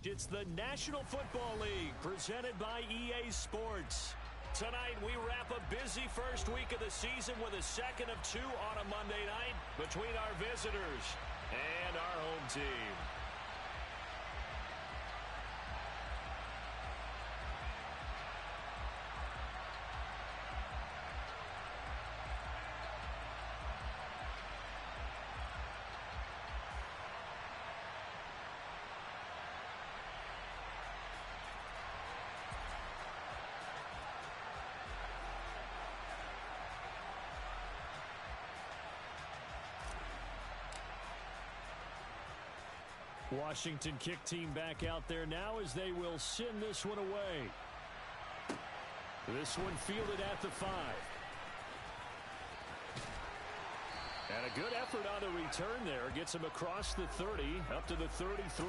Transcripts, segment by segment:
It's the National Football League presented by EA Sports. Tonight we wrap a busy first week of the season with a second of two on a Monday night between our visitors and our home team. Washington kick team back out there now as they will send this one away. This one fielded at the 5. And a good effort on the return there. Gets him across the 30 up to the 33.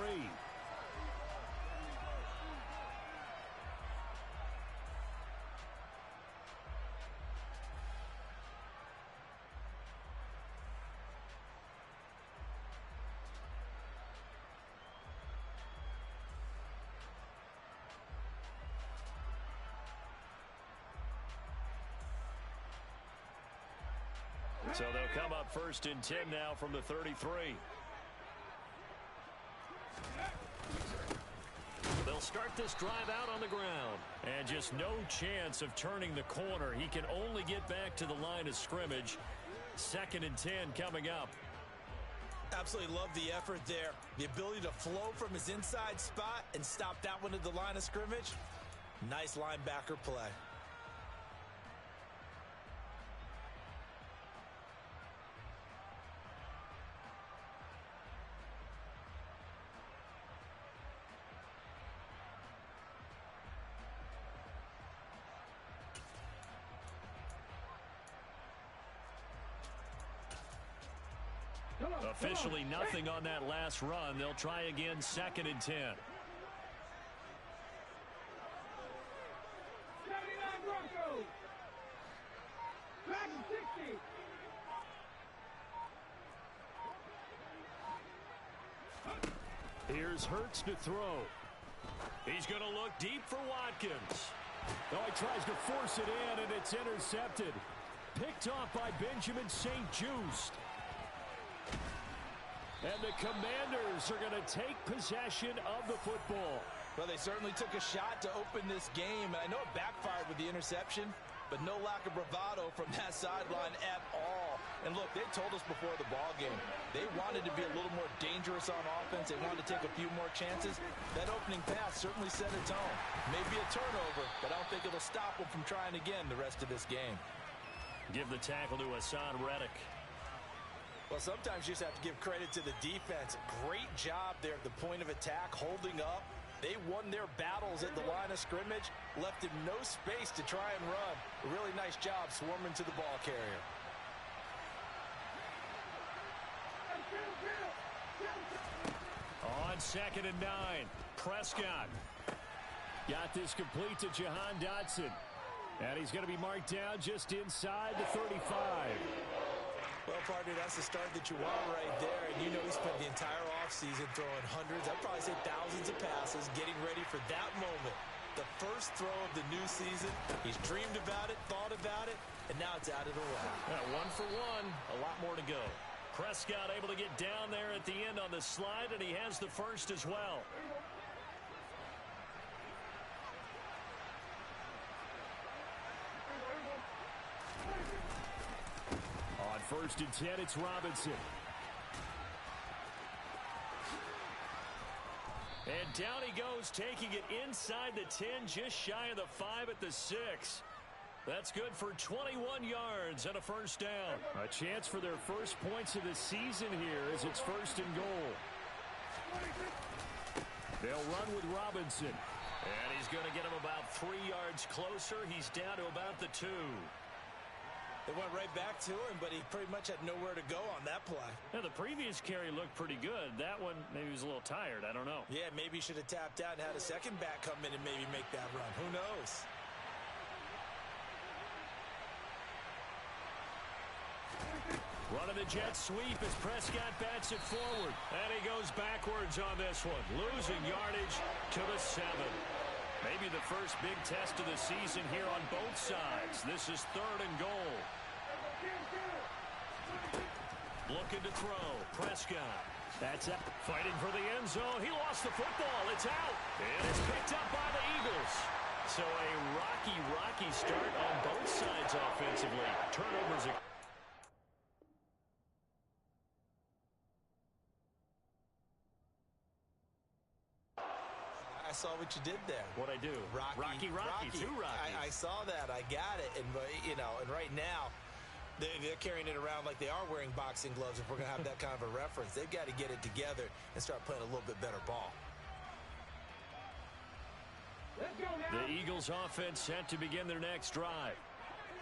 So they'll come up first and 10 now from the 33. They'll start this drive out on the ground. And just no chance of turning the corner. He can only get back to the line of scrimmage. 2nd and 10 coming up. Absolutely love the effort there. The ability to flow from his inside spot and stop that one at the line of scrimmage. Nice linebacker play. Officially nothing on that last run. They'll try again 2nd and 10. 79 Broncos. Back to 60. Here's Hurts to throw. He's going to look deep for Watkins. Oh, he tries to force it in, and it's intercepted. Picked off by Benjamin St-Juste. And the Commanders are going to take possession of the football. Well, they certainly took a shot to open this game. And I know it backfired with the interception, but no lack of bravado from that sideline at all. And look, they told us before the ball game, they wanted to be a little more dangerous on offense. They wanted to take a few more chances. That opening pass certainly set a tone. Maybe a turnover, but I don't think it'll stop them from trying again the rest of this game. Give the tackle to Hassan Reddick. Well, sometimes you just have to give credit to the defense. Great job there at the point of attack, holding up. They won their battles at the line of scrimmage, left him no space to try and run. A really nice job swarming to the ball carrier. On 2nd and 9, Prescott. Got this complete to Jahan Dotson. And he's going to be marked down just inside the 35. Well, partner, that's the start that you want right there. And you know he spent the entire offseason throwing hundreds, I'd probably say thousands of passes, getting ready for that moment. The first throw of the new season. He's dreamed about it, thought about it, and now it's out of the way. Yeah, 1 for 1, a lot more to go. Prescott able to get down there at the end on the slide, and he has the first as well. On 1st and 10, it's Robinson. And down he goes, taking it inside the 10, just shy of the 5 at the 6. That's good for 21 yards and a first down. A chance for their first points of the season here as it's 1st and goal. They'll run with Robinson. And he's going to get him about 3 yards closer. He's down to about the 2. They went right back to him, but he pretty much had nowhere to go on that play. Now, the previous carry looked pretty good. That one, maybe he was a little tired. I don't know. Yeah, maybe he should have tapped out and had a second back come in and maybe make that run. Who knows? Running the jet sweep as Prescott bats it forward. And he goes backwards on this one, losing yardage to the 7. Maybe the first big test of the season here on both sides. This is 3rd and goal. Looking to throw. Prescott. That's it. Fighting for the end zone. He lost the football. It's out. And it's picked up by the Eagles. So a rocky start on both sides offensively. Turnovers. I saw what you did there. What I do? Rocky. Two Rockies. I saw that. I got it. And, you know, and right now, they're carrying it around like they are wearing boxing gloves if we're going to have that kind of a reference. They've got to get it together and start playing a little bit better ball. The Eagles offense set to begin their next drive.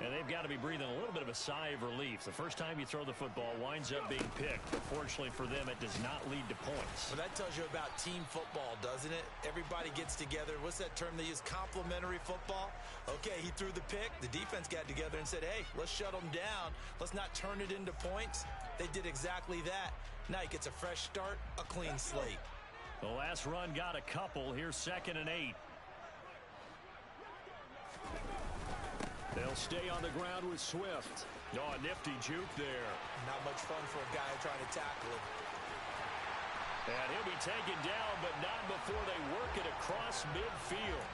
And they've got to be breathing a little bit of a sigh of relief. The first time you throw the football winds up being picked. But fortunately for them, it does not lead to points. Well, that tells you about team football, doesn't it? Everybody gets together. What's that term they use? Complementary football? Okay, he threw the pick. The defense got together and said, hey, let's shut them down. Let's not turn it into points. They did exactly that. Now he gets a fresh start, a clean slate. The last run got a couple. Here's 2nd and 8. They'll stay on the ground with Swift. Oh, a nifty juke there. Not much fun for a guy trying to tackle him. And he'll be taken down, but not before they work it across midfield.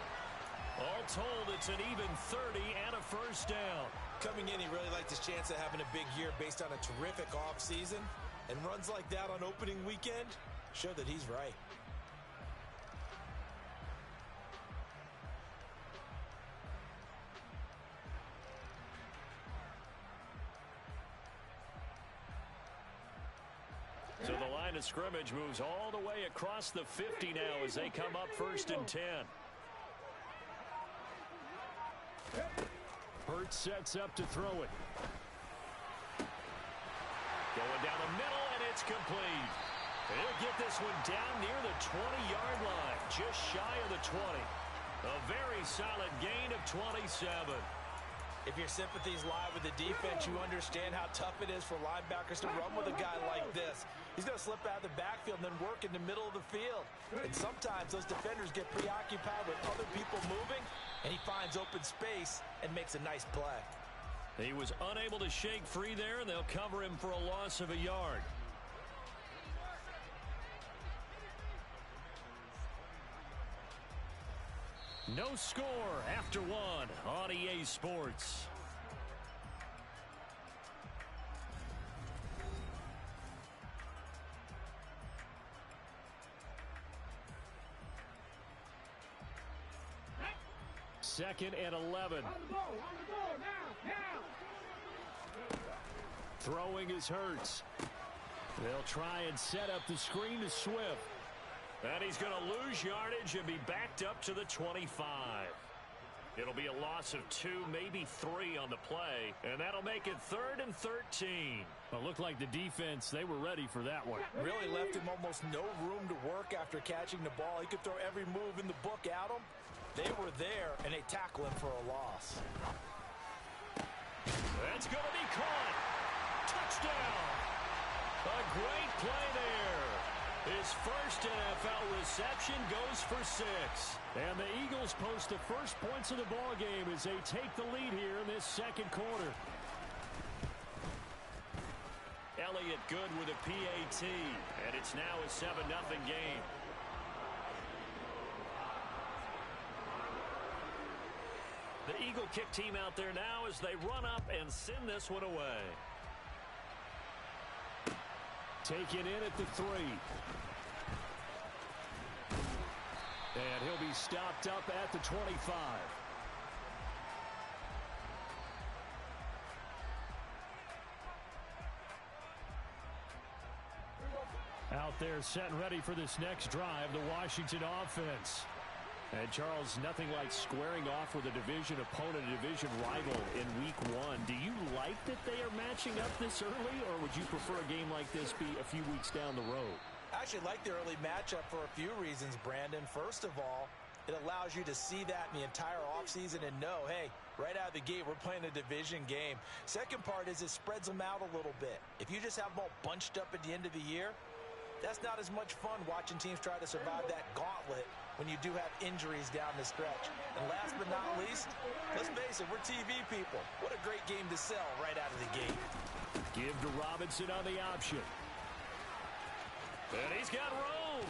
All told, it's an even 30 and a first down. Coming in, he really liked his chance of having a big year based on a terrific offseason. And runs like that on opening weekend show that he's right. So the line of scrimmage moves all the way across the 50 now as they come up 1st and 10. Hurts sets up to throw it. Going down the middle, and it's complete. He'll get this one down near the 20-yard line, just shy of the 20. A very solid gain of 27. If your sympathies lie with the defense, you understand how tough it is for linebackers to run with a guy like this. He's going to slip out of the backfield and then work in the middle of the field. And sometimes those defenders get preoccupied with other people moving, and he finds open space and makes a nice play. He was unable to shake free there, and they'll cover him for a loss of a yard. No score after 1 on EA Sports. Second and 11. On the ball, now. Throwing is Hurts. They'll try and set up the screen to Swift. And he's going to lose yardage and be backed up to the 25. It'll be a loss of 2, maybe 3 on the play. And that'll make it 3rd and 13. Well, it looked like the defense, they were ready for that one. Really left him almost no room to work after catching the ball. He could throw every move in the book at him. They were there, and they tackle him for a loss. That's going to be caught. Touchdown. A great play there. His first NFL reception goes for 6. And the Eagles post the first points of the ball game as they take the lead here in this second quarter. Elliott good with a PAT, and it's now a 7-0 game. The Eagle kick team out there now as they run up and send this one away. Taken in at the 3. And he'll be stopped up at the 25. Out there set and ready for this next drive, the Washington offense. And Charles, nothing like squaring off with a division opponent, a division rival in week 1. Do you like that they are matching up this early, or would you prefer a game like this be a few weeks down the road? I actually like the early matchup for a few reasons, Brandon. First of all, It allows you to see that in the entire offseason and know, hey, right out of the gate, we're playing a division game. Second part is it spreads them out a little bit. If you just have them all bunched up at the end of the year, that's not as much fun watching teams try to survive that gauntlet when you do have injuries down the stretch. And last but not least, let's face it, we're TV people. What a great game to sell right out of the gate. Give to Robinson on the option. And he's got room.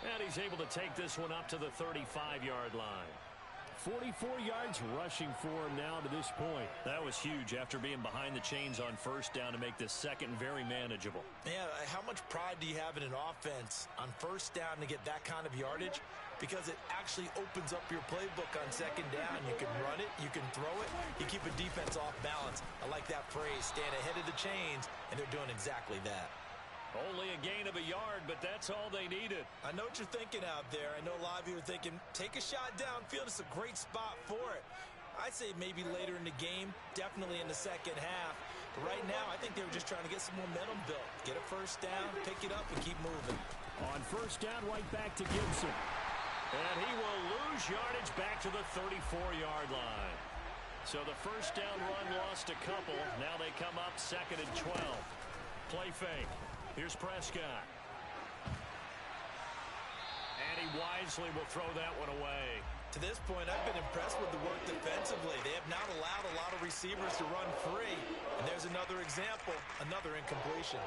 And he's able to take this one up to the 35-yard line. 44 yards rushing for him now to this point. That was huge after being behind the chains on first down to make this second very manageable. Yeah, how much pride do you have in an offense on first down to get that kind of yardage? Because it actually opens up your playbook on second down. You can run it, you can throw it, you keep a defense off balance. I like that phrase, stand ahead of the chains, and they're doing exactly that. Only a gain of a yard, but that's all they needed. I know what you're thinking out there. I know a lot of you are thinking, take a shot downfield. It's a great spot for it. I'd say maybe later in the game, definitely in the second half. But right now, I think they were just trying to get some momentum built. Get a first down, pick it up, and keep moving. On first down, right back to Gibson. And he will lose yardage back to the 34-yard line. So the first down run lost a couple. Now they come up second and 12. Play fake. Here's Prescott. And he wisely will throw that one away. To this point, I've been impressed with the work defensively. They have not allowed a lot of receivers to run free. And there's another example, another incompletion.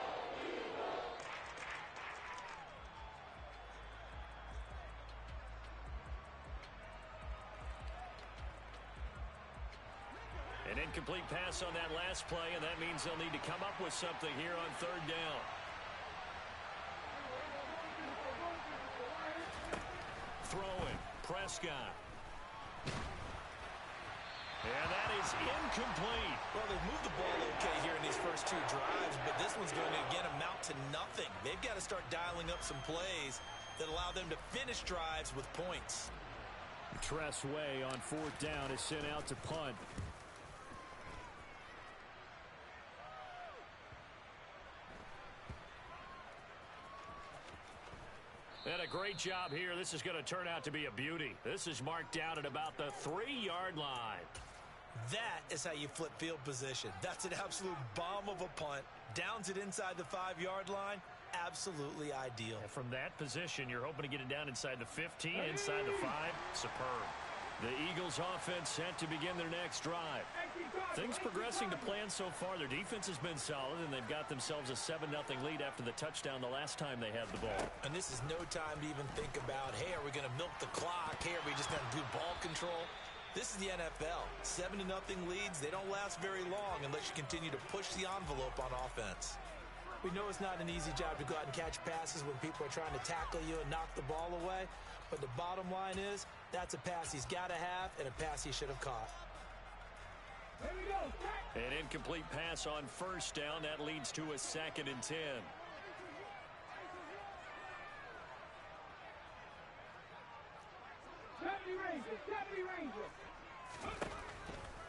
An incomplete pass on that last play, and that means they'll need to come up with something here on third down. Throwing, Prescott. And that is incomplete. Well, they've moved the ball okay here in these first two drives, but this one's going to, again, amount to nothing. They've got to start dialing up some plays that allow them to finish drives with points. Tress Way on fourth down is sent out to punt. And a great job here. This is going to turn out to be a beauty. This is marked down at about the 3-yard line. That is how you flip field position. That's an absolute bomb of a punt. Downs it inside the 5-yard line. Absolutely ideal. And from that position, you're hoping to get it down inside the 15, inside the 5. Superb. The Eagles offense set to begin their next drive. Things progressing to plan so far. Their defense has been solid, and they've got themselves a 7-0 lead after the touchdown the last time they had the ball. And this is no time to even think about, hey, are we going to milk the clock? Hey, are we just going to do ball control? This is the NFL. 7-0 leads, they don't last very long unless you continue to push the envelope on offense. We know it's not an easy job to go out and catch passes when people are trying to tackle you and knock the ball away. But the bottom line is, that's a pass he's got to have and a pass he should have caught. An incomplete pass on first down. That leads to a 2nd and 10.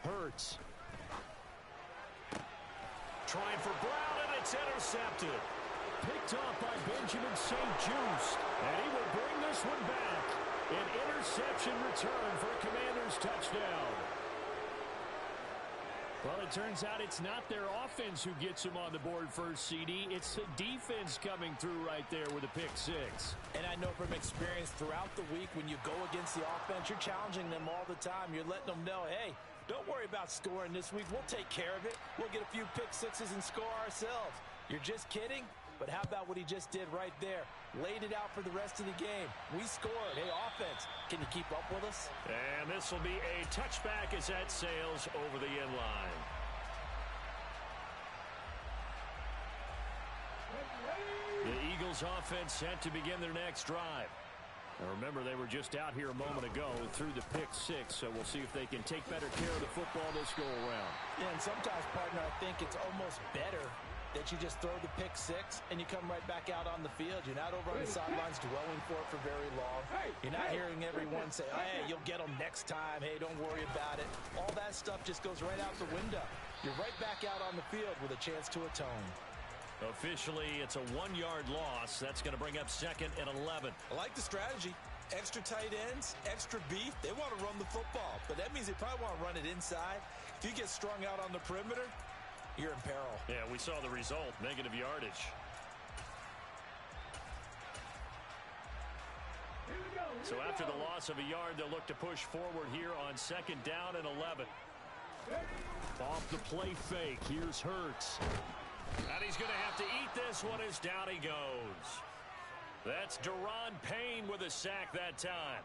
Hurts. Trying for Brown, and it's intercepted. Picked off by Benjamin St-Juste. And he will bring this one back. An interception return for a Commanders touchdown. Well, it turns out it's not their offense who gets them on the board first, CD. It's the defense coming through right there with a pick 6. And I know from experience throughout the week when you go against the offense, you're challenging them all the time. You're letting them know, hey, don't worry about scoring this week. We'll take care of it. We'll get a few pick 6s and score ourselves. You're just kidding? But how about what he just did right there? Laid it out for the rest of the game. We scored. Hey, offense, can you keep up with us? And this will be a touchback as that sails over the end line. The Eagles offense set to begin their next drive. Now remember, they were just out here a moment ago through the pick 6, so we'll see if they can take better care of the football this go around. Yeah, and sometimes, partner, I think it's almost better that you just throw the pick 6 and you come right back out on the field. You're not over on the sidelines dwelling for it for very long. You're not hearing everyone say, hey, you'll get them next time. Hey, don't worry about it. All that stuff just goes right out the window. You're right back out on the field with a chance to atone. Officially, it's a 1-yard loss. That's going to bring up 2nd and 11. I like the strategy. Extra tight ends, extra beef, they want to run the football. But that means they probably want to run it inside. If you get strung out on the perimeter, you're in peril. Yeah, we saw the result, negative yardage. So after the loss of a yard, they'll look to push forward here on 2nd down and 11. Off the play fake, here's Hurts. And he's going to have to eat this one as down he goes. That's Daron Payne with a sack that time.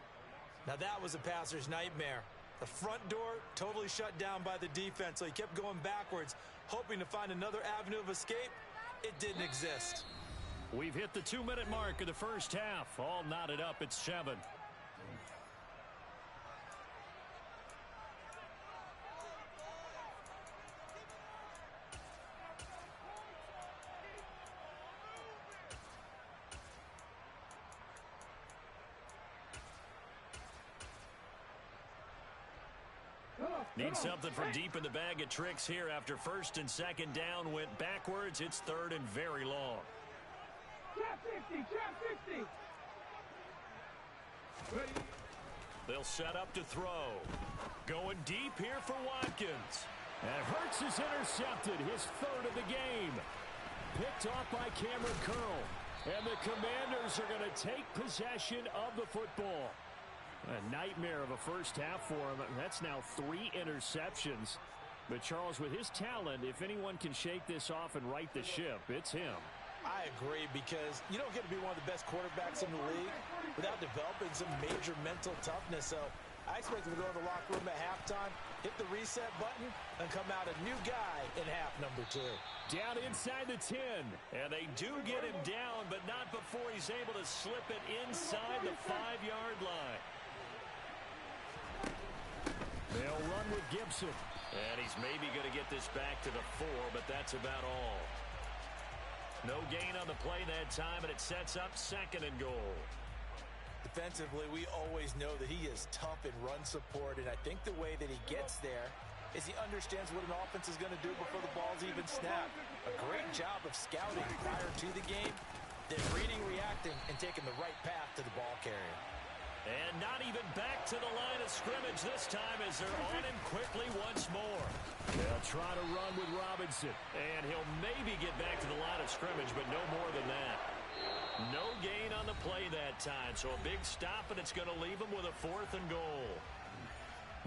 Now that was a passer's nightmare. The front door totally shut down by the defense, so he kept going backwards, hoping to find another avenue of escape. It didn't exist. We've hit the 2-minute mark of the first half. All knotted up at 7. Need something from deep in the bag of tricks here after 1st and 2nd down went backwards. It's 3rd and very long. Trap 60, trap 60. They'll set up to throw. Going deep here for Watkins. And Hurts is intercepted, his 3rd of the game. Picked off by Cameron Curl. And the Commanders are going to take possession of the football. A nightmare of a first half for him. That's now 3 interceptions. But Charles, with his talent, if anyone can shake this off and right the ship, it's him. I agree, because you don't get to be one of the best quarterbacks in the league without developing some major mental toughness. So I expect him to go to the locker room at halftime, hit the reset button, and come out a new guy in half number 2. Down inside the 10. And they do get him down, but not before he's able to slip it inside the 5-yard line. They'll run with Gibson. And he's maybe going to get this back to the 4, but that's about all. No gain on the play that time, and it sets up 2nd and goal. Defensively, we always know that he is tough in run support, and I think the way that he gets there is he understands what an offense is going to do before the ball's even snapped. A great job of scouting prior to the game, then reading, reacting, and taking the right path to the ball carrier. And not even back to the line of scrimmage this time as they're on him quickly once more. They'll try to run with Robinson. And he'll maybe get back to the line of scrimmage, but no more than that. No gain on the play that time. So a big stop, and it's going to leave him with a 4th and goal.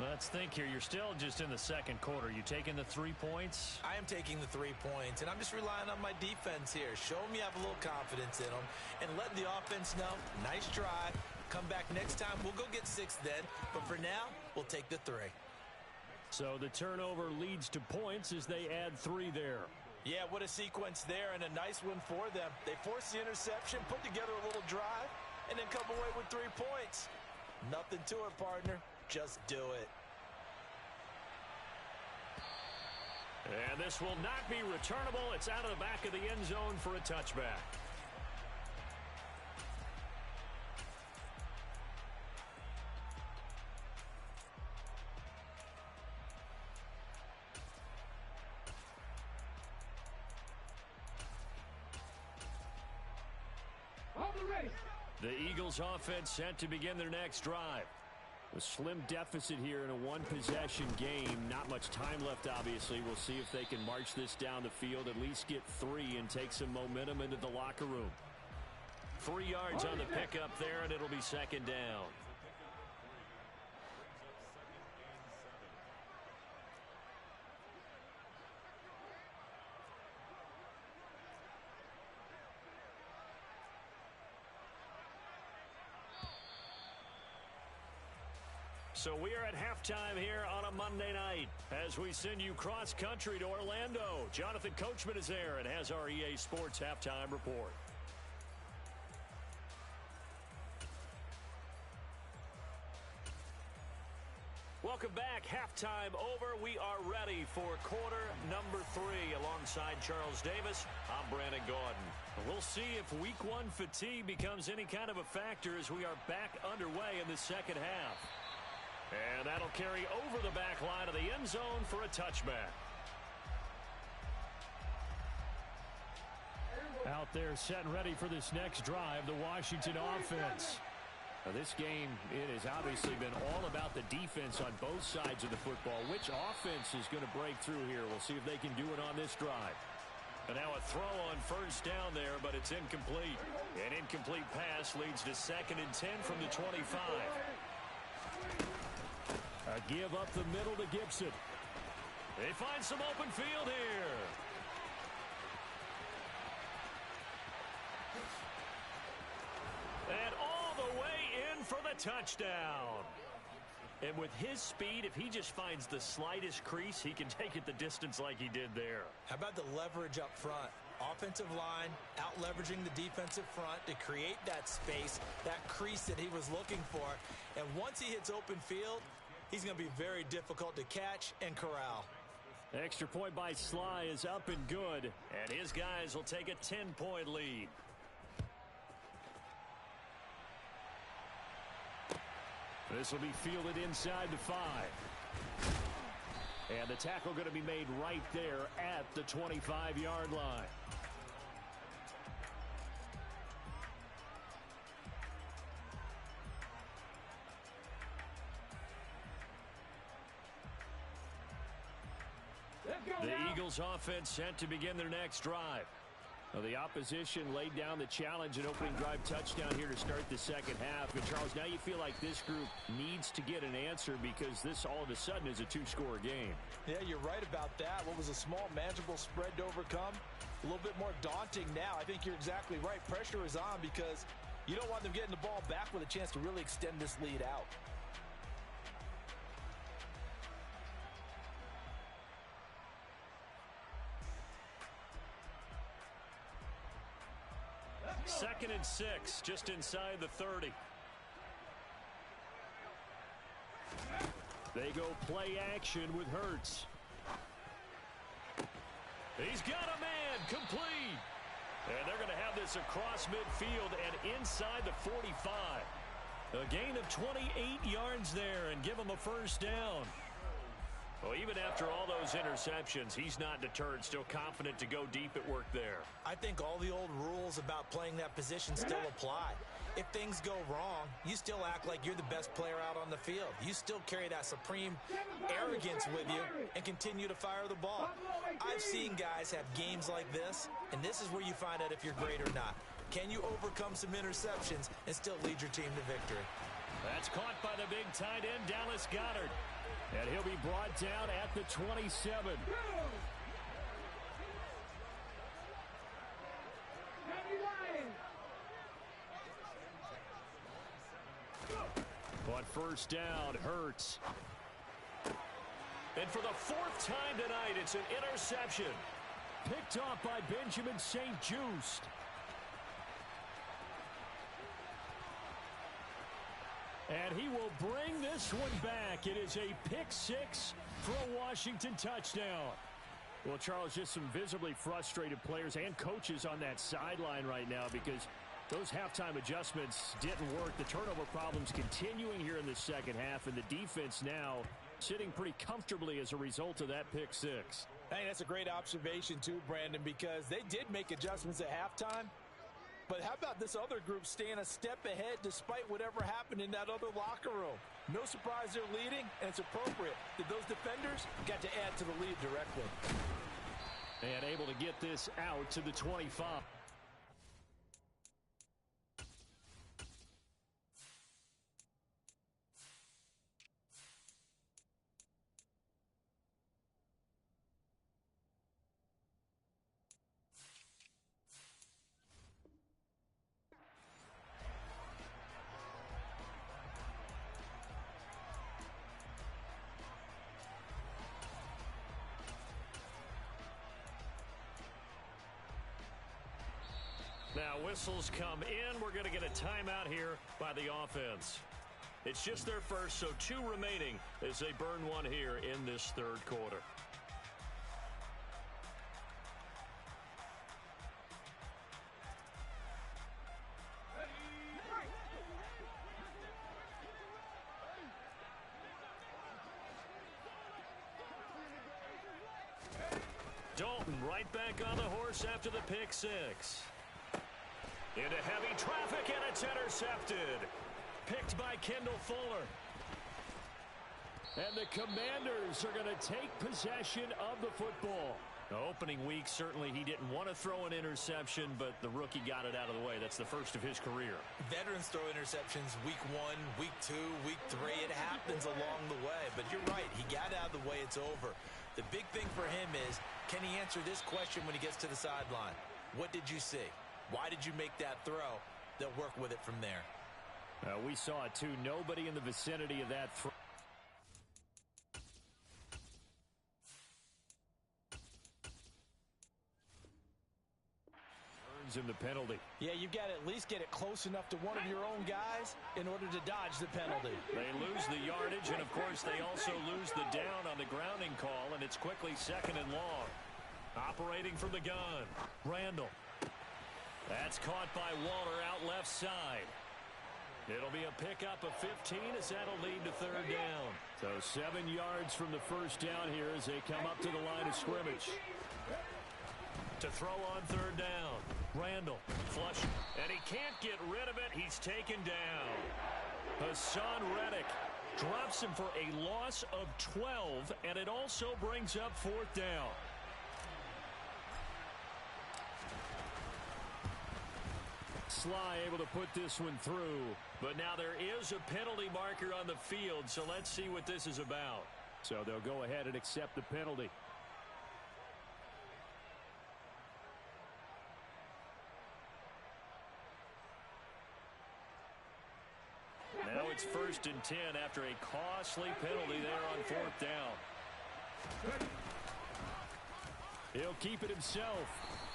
Let's think here. You're still just in the 2nd quarter. You taking the 3 points? I am taking the 3 points, and I'm just relying on my defense here. Show me you have a little confidence in them, and let the offense know, nice try. Come back next time. We'll go get 6 then. But for now, we'll take the 3. So the turnover leads to points as they add 3 there. Yeah, what a sequence there, and a nice win for them. They force the interception, put together a little drive, and then come away with 3 points. Nothing to it, partner. Just do it. And this will not be returnable. It's out of the back of the end zone for a touchback. The Eagles offense set to begin their next drive. A slim deficit here in a 1-possession game. Not much time left, obviously. We'll see if they can march this down the field, at least get 3 and take some momentum into the locker room. 3 yards on the pickup there, and it'll be 2nd down. So we are at halftime here on a Monday night as we send you cross-country to Orlando. Jonathan Coachman is there and has our EA Sports Halftime Report. Welcome back. Halftime over. We are ready for quarter number 3 alongside Charles Davis. I'm Brandon Gaudin. We'll see if week 1 fatigue becomes any kind of a factor as we are back underway in the second half. And that'll carry over the back line of the end zone for a touchback. Out there set and ready for this next drive, the Washington offense. This game, it has obviously been all about the defense on both sides of the football. Which offense is going to break through here? We'll see if they can do it on this drive. And now a throw on first down there, but it's incomplete. An incomplete pass leads to 2nd and 10 from the 25. A give up the middle to Gibson. They find some open field here. And all the way in for the touchdown. And with his speed, if he just finds the slightest crease, he can take it the distance like he did there. How about the leverage up front? Offensive line out leveraging the defensive front to create that space, that crease that he was looking for. And once he hits open field, he's going to be very difficult to catch and corral. Extra point by Sly is up and good. And his guys will take a 10-point lead. This will be fielded inside the 5. And the tackle going to be made right there at the 25-yard line. The Eagles offense set to begin their next drive. Well, the opposition laid down the challenge and opening drive touchdown here to start the second half. And, Charles, now you feel like this group needs to get an answer because this all of a sudden is a 2-score game. Yeah, you're right about that. What was a small, manageable spread to overcome, a little bit more daunting now. I think you're exactly right. Pressure is on because you don't want them getting the ball back with a chance to really extend this lead out. Second and 6, just inside the 30. They go play action with Hurts. He's got a man, complete. And they're going to have this across midfield and inside the 45. A gain of 28 yards there and give him a first down. Well, even after all those interceptions, he's not deterred, still confident to go deep at work there. I think all the old rules about playing that position still apply. If things go wrong, you still act like you're the best player out on the field. You still carry that supreme arrogance with you and continue to fire the ball. I've seen guys have games like this, and this is where you find out if you're great or not. Can you overcome some interceptions and still lead your team to victory? That's caught by the big tight end, Dallas Goedert. And he'll be brought down at the 27. On first down, Hurts. And for the 4th time tonight, it's an interception. Picked off by Benjamin St-Juste. And he will bring this one back. It is a pick 6 for a Washington touchdown. Well, Charles, just some visibly frustrated players and coaches on that sideline right now because those halftime adjustments didn't work. The turnover problems continuing here in the second half, and the defense now sitting pretty comfortably as a result of that pick 6. Hey, that's a great observation too, Brandon, because they did make adjustments at halftime. But how about this other group staying a step ahead despite whatever happened in that other locker room? No surprise they're leading, and it's appropriate that those defenders got to add to the lead directly. And able to get this out to the 25. Now whistles come in. We're going to get a timeout here by the offense. It's just their first, so 2 remaining as they burn one here in this third quarter. Dalton right back on the horse after the pick 6. Into heavy traffic, and it's intercepted. picked by Kendall Fuller. And the Commanders are going to take possession of the football. The opening week, certainly he didn't want to throw an interception, but the rookie got it out of the way. That's the first of his career. Veterans throw interceptions week 1, week 2, week 3. It happens along the way. But you're right. He got out of the way. It's over. The big thing for him is, can he answer this question when he gets to the sideline? What did you see? Why did you make that throw? They'll work with it from there. We saw it, too. Nobody in the vicinity of that throw. In the penalty. Yeah, you've got to at least get it close enough to one of your own guys in order to dodge the penalty. They lose the yardage, and of course they also lose the down on the grounding call, and it's quickly 2nd and long. Operating from the gun, Randall. That's caught by Waller out left side. It'll be a pickup of 15 as that'll lead to 3rd down. So 7 yards from the first down here as they come up to the line of scrimmage. To throw on 3rd down. Randall, flush, and he can't get rid of it. He's taken down. Hassan Reddick drops him for a loss of 12, and it also brings up 4th down. Sly able to put this one through, but now there is a penalty marker on the field, so let's see what this is about. So they'll go ahead and accept the penalty. Now it's 1st and 10 after a costly penalty there on 4th down. He'll keep it himself.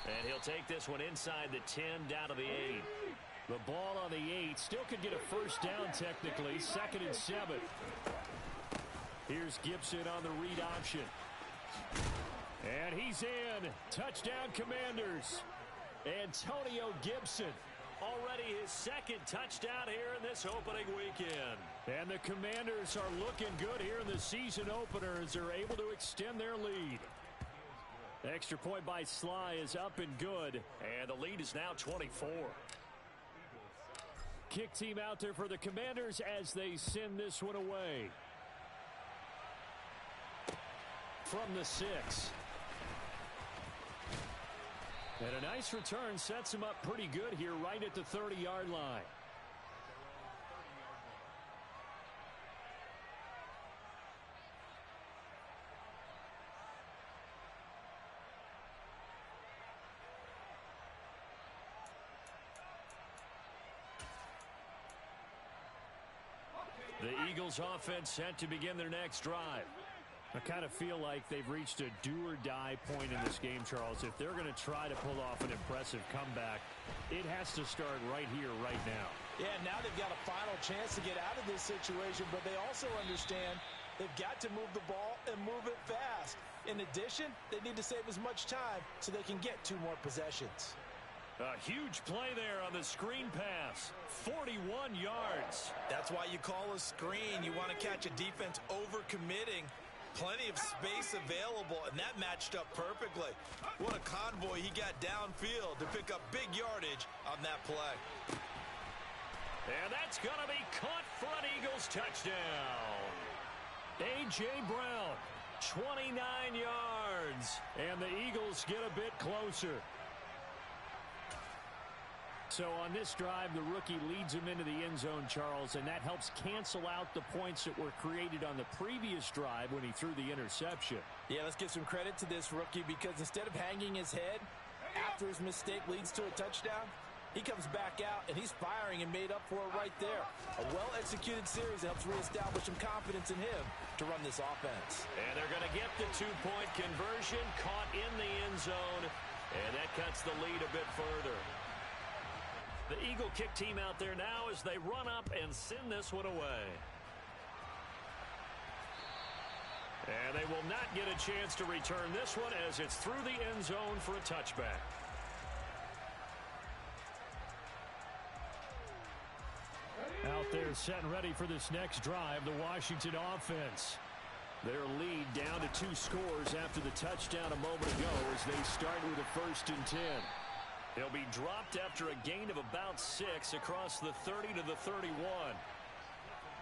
And he'll take this one inside the 10 down to the 8. The ball on the 8 still could get a 1st down technically. 2nd and 7. Here's Gibson on the read option. And he's in. Touchdown Commanders. Antonio Gibson. Already his 2nd touchdown here in this opening weekend. And the Commanders are looking good here in the season opener as they're able to extend their lead. Extra point by Sly is up and good. And the lead is now 24. Kick team out there for the Commanders as they send this one away. From the 6. And a nice return sets him up pretty good here right at the 30-yard line. The Eagles offense set to begin their next drive. I kind of feel like they've reached a do-or-die point in this game, Charles. If they're going to try to pull off an impressive comeback, it has to start right here, right now. Yeah, now they've got a final chance to get out of this situation, but they also understand they've got to move the ball and move it fast. In addition, they need to save as much time so they can get 2 more possessions. A huge play there on the screen pass. 41 yards. That's why you call a screen. You want to catch a defense over-committing. Plenty of space available, and that matched up perfectly. What a convoy he got downfield to pick up big yardage on that play. And that's going to be caught for an Eagles touchdown. A.J. Brown, 29 yards. And the Eagles get a bit closer. So on this drive, the rookie leads him into the end zone, Charles, and that helps cancel out the points that were created on the previous drive when he threw the interception. Yeah, let's give some credit to this rookie because instead of hanging his head after his mistake leads to a touchdown, he comes back out and he's firing and made up for it right there. A well-executed series that helps reestablish some confidence in him to run this offense. And they're going to get the 2-point conversion, caught in the end zone, and that cuts the lead a bit further. The Eagle kick team out there now as they run up and send this one away. And they will not get a chance to return this one as it's through the end zone for a touchback. Out there set and ready for this next drive, the Washington offense. Their lead down to 2 scores after the touchdown a moment ago as they start with a 1st and 10. He'll be dropped after a gain of about 6 across the 30 to the 31.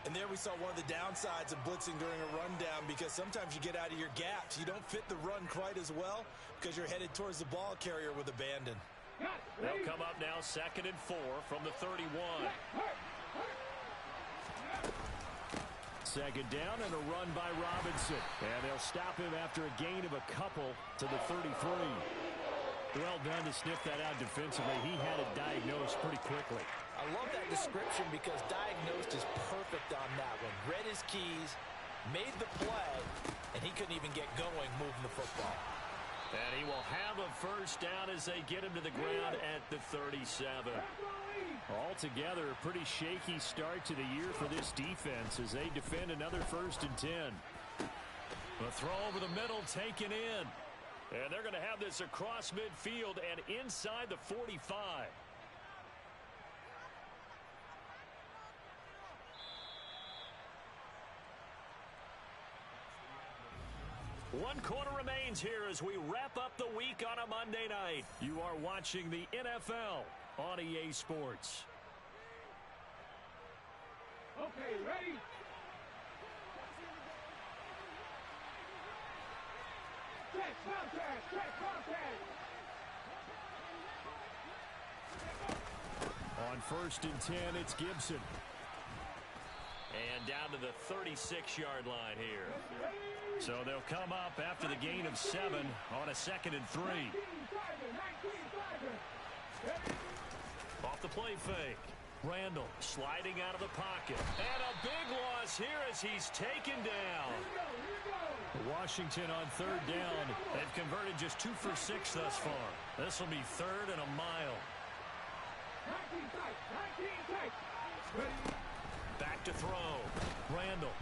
And there we saw one of the downsides of blitzing during a rundown, because sometimes you get out of your gaps. You don't fit the run quite as well because you're headed towards the ball carrier with abandon. They'll come up now 2nd and 4 from the 31. 2nd down and a run by Robinson. And they'll stop him after a gain of a couple to the 33. Well done to sniff that out defensively. He had it diagnosed pretty quickly. I love that description because diagnosed is perfect on that one. Read his keys, made the play, and he couldn't even get going moving the football. And he will have a first down as they get him to the ground at the 37. Altogether, a pretty shaky start to the year for this defense as they defend another 1st and 10. A throw over the middle taken in. And they're going to have this across midfield and inside the 45. One quarter remains here as we wrap up the week on a Monday night. You are watching the NFL on EA Sports. Okay, ready? Check contact, check contact. On 1st and 10, it's Gibson. And down to the 36-yard line here. So they'll come up after the gain of 7 on a 2nd and 3. Off the play fake. Randall sliding out of the pocket. And a big loss here as he's taken down. Washington on 3rd down. They've converted just 2 for 6 thus far. This will be 3rd and a mile. Back to throw. Randall.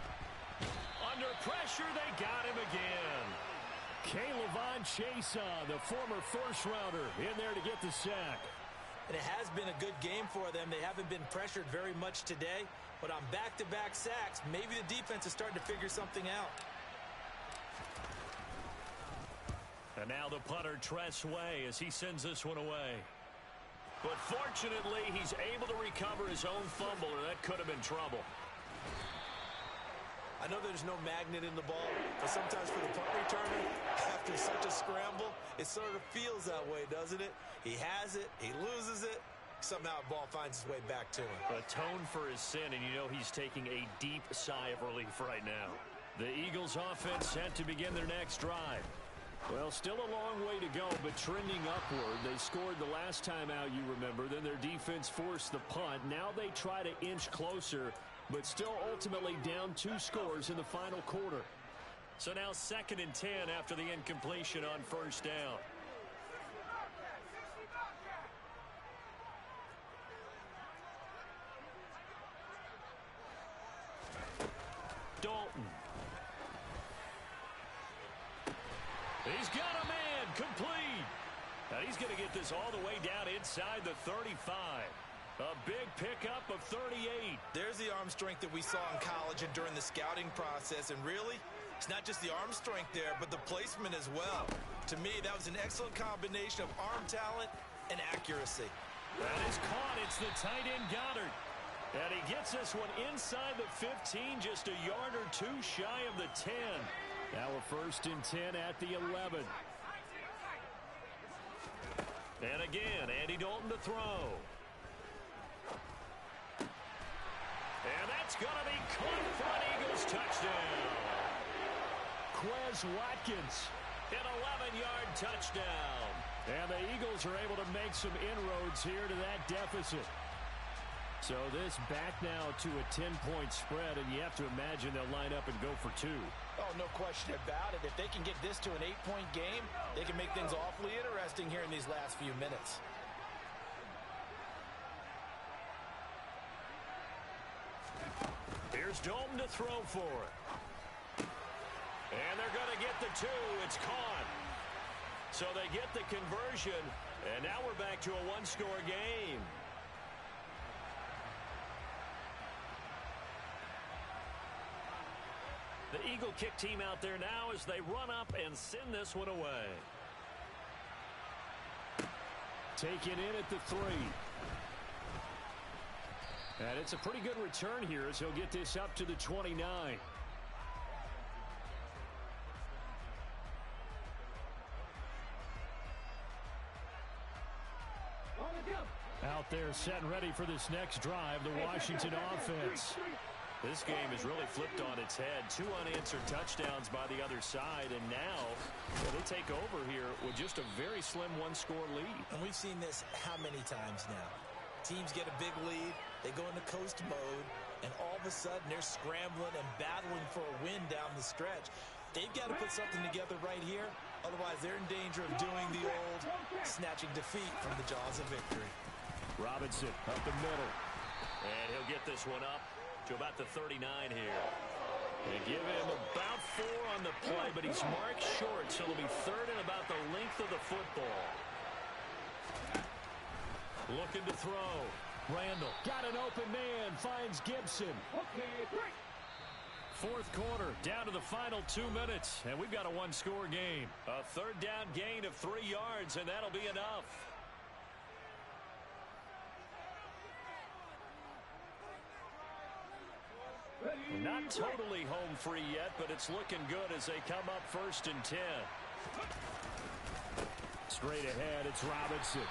Under pressure, they got him again. Kayvon Chason, the former first-rounder, in there to get the sack. And it has been a good game for them. They haven't been pressured very much today, but on back-to-back sacks, maybe the defense is starting to figure something out. And now the punter, Tress Way, as he sends this one away. But fortunately, he's able to recover his own fumble, or that could have been trouble. I know there's no magnet in the ball, but sometimes for the punt returner, after such a scramble, it sort of feels that way, doesn't it? He has it, he loses it, somehow the ball finds its way back to him. Atone for his sin, and you know he's taking a deep sigh of relief right now. The Eagles offense set to begin their next drive. Well, still a long way to go, but trending upward. They scored the last time out, you remember. Then their defense forced the punt. Now they try to inch closer, but still ultimately down 2 scores in the final quarter. So now 2nd and 10 after the incompletion on 1st down. Dalton. He's got a man complete. Now he's going to get this all the way down inside the 35. A big pickup of 38. There's the arm strength that we saw in college and during the scouting process. And really, it's not just the arm strength there, but the placement as well. To me, that was an excellent combination of arm talent and accuracy. That is caught. It's the tight end Goddard. And he gets this one inside the 15, just a yard or 2 shy of the 10. Now a 1st and 10 at the 11. And again, Andy Dalton to throw. And that's going to be caught for an Eagles touchdown. Quez Watkins, an 11-yard touchdown. And the Eagles are able to make some inroads here to that deficit. So this back now to a 10-point spread, and you have to imagine they'll line up and go for 2. Oh, no question about it. If they can get this to an 8-point game, they can make things awfully interesting here in these last few minutes. Here's Dalton to throw for it. And they're going to get the 2. It's caught. So they get the conversion, and now we're back to a 1-score game. The Eagle kick team out there now as they run up and send this one away. Taken in at the 3. And it's a pretty good return here as he'll get this up to the 29. Out there set and ready for this next drive, the Washington offense. This game has really flipped on its head. 2 unanswered touchdowns by the other side, and now they take over here with just a very slim one-score lead. And we've seen this how many times now? Teams get a big lead, they go into coast mode, and all of a sudden they're scrambling and battling for a win down the stretch. They've got to put something together right here, otherwise they're in danger of doing the old snatching defeat from the jaws of victory. Robinson up the middle, and he'll get this one up to about the 39 here. They give him about 4 on the play, but he's marked short, so it'll be 3rd and about the length of the football. Looking to throw. Randall got an open man, finds Gibson. Okay, 4th quarter, down to the final 2 minutes, and we've got a one-score game. A 3rd down gain of 3 yards, and that'll be enough. Not totally home free yet, but it's looking good as they come up 1st and 10. Straight ahead, it's Robinson.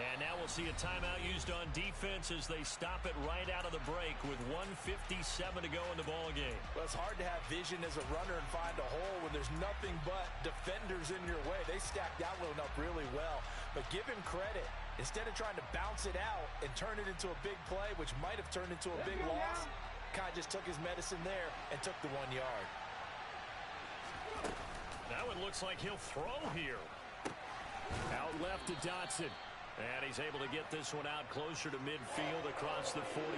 And now we'll see a timeout used on defense as they stop it right out of the break with 1:57 to go in the ball game. Well, it's hard to have vision as a runner and find a hole when there's nothing but defenders in your way. They stacked that one up really well. But give him credit. Instead of trying to bounce it out and turn it into a big play, which might have turned into a big loss, kind of just took his medicine there and took the 1 yard. Now it looks like he'll throw here. Out left to Dotson. And he's able to get this one out closer to midfield across the 45.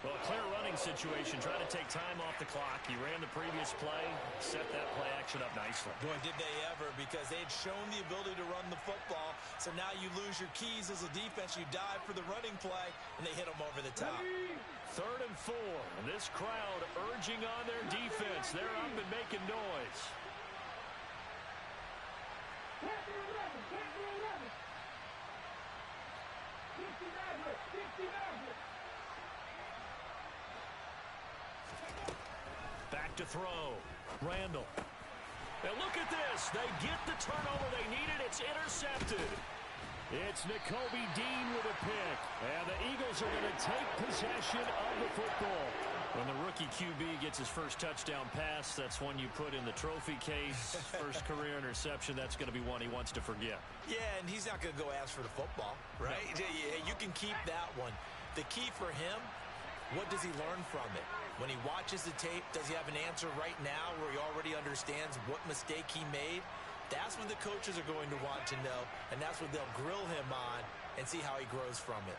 Well, a clear running situation, trying to take time off the clock. He ran the previous play, set that play action up nicely. Boy, did they ever, because they had shown the ability to run the football. So now you lose your keys as a defense. You dive for the running play, and they hit them over the top. 3rd and 4. And this crowd urging on their defense. They're up and making noise. Back to throw. Randall. And look at this. They get the turnover they needed. It's intercepted. It's Nakobe Dean with a pick. And the Eagles are going to take possession of the football. When the rookie QB gets his first touchdown pass, that's one you put in the trophy case. First career interception, that's going to be one he wants to forget. Yeah, and he's not going to go ask for the football, right? No. You can keep that one. The key for him, what does he learn from it? When he watches the tape, does he have an answer right now where he already understands what mistake he made? That's what the coaches are going to want to know, and that's what they'll grill him on and see how he grows from it.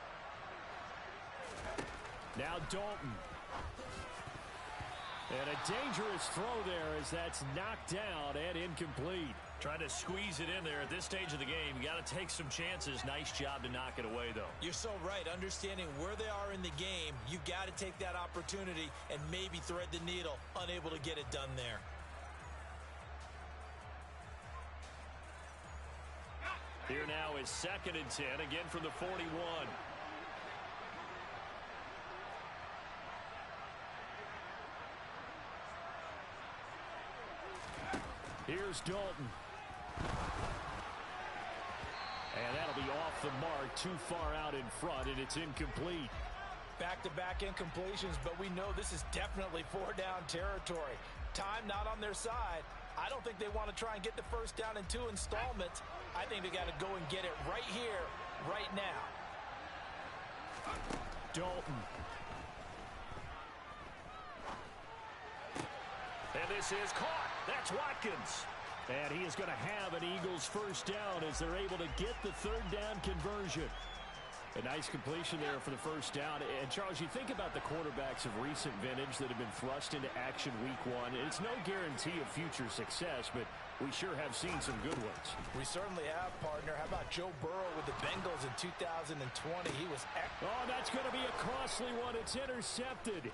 Now Dalton. And a dangerous throw there as that's knocked down and incomplete. Trying to squeeze it in there at this stage of the game. You got to take some chances. Nice job to knock it away, though. You're so right. Understanding where they are in the game, you got to take that opportunity and maybe thread the needle. Unable to get it done there. Here now is 2nd and 10, again from the 41. Here's Dalton. And that'll be off the mark, too far out in front, and it's incomplete. Back-to-back incompletions, but we know this is definitely 4-down territory. Time not on their side. I don't think they want to try and get the first down in 2 installments. I think they got to go and get it right here, right now. Dalton. And this is caught. That's Watkins. And he is going to have an Eagles first down as they're able to get the 3rd down conversion. A nice completion there for the first down. And, Charles, you think about the quarterbacks of recent vintage that have been thrust into action week 1. It's no guarantee of future success, but we sure have seen some good ones. We certainly have, partner. How about Joe Burrow with the Bengals in 2020? He was excellent. Oh, that's going to be a costly one. It's intercepted.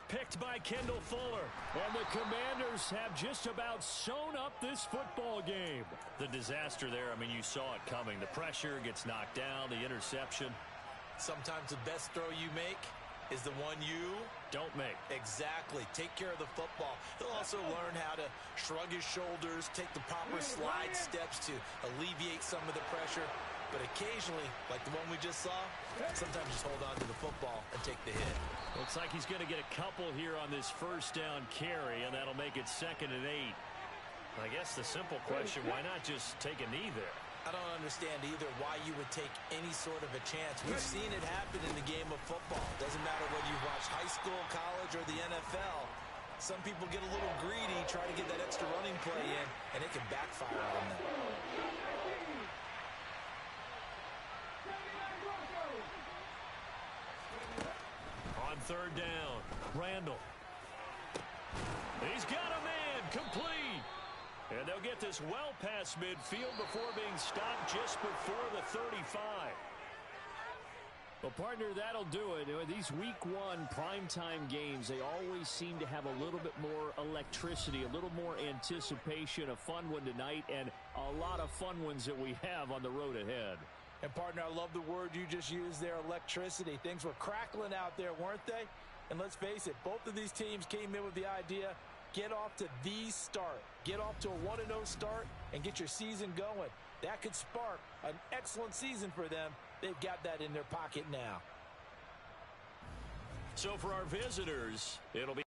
Picked by Kendall Fuller. And the Commanders have just about sewn up this football game. The disaster there, I mean, you saw it coming. The pressure gets knocked down, the interception. Sometimes the best throw you make is the one you don't make. Exactly. Take care of the football. He'll also learn how to shrug his shoulders, take the proper slide steps to alleviate some of the pressure. But occasionally, like the one we just saw, sometimes just hold on to the football and take the hit. Looks like he's going to get a couple here on this first down carry, and that'll make it 2nd and 8. I guess the simple question, why not just take a knee there? I don't understand either why you would take any sort of a chance. We've seen it happen in the game of football. Doesn't matter whether you watch high school, college, or the NFL. Some people get a little greedy, try to get that extra running play in, and it can backfire on them. On 3rd down, Randall. He's got a man, complete. And they'll get this well past midfield before being stopped just before the 35. Well, partner, that'll do it. These week 1 primetime games, they always seem to have a little bit more electricity, a little more anticipation. A fun one tonight, and a lot of fun ones that we have on the road ahead. And, partner, I love the word you just used there, electricity. Things were crackling out there, weren't they? And let's face it, both of these teams came in with the idea, get off to the start. Get off to a 1-0 start and get your season going. That could spark an excellent season for them. They've got that in their pocket now. So for our visitors, it'll be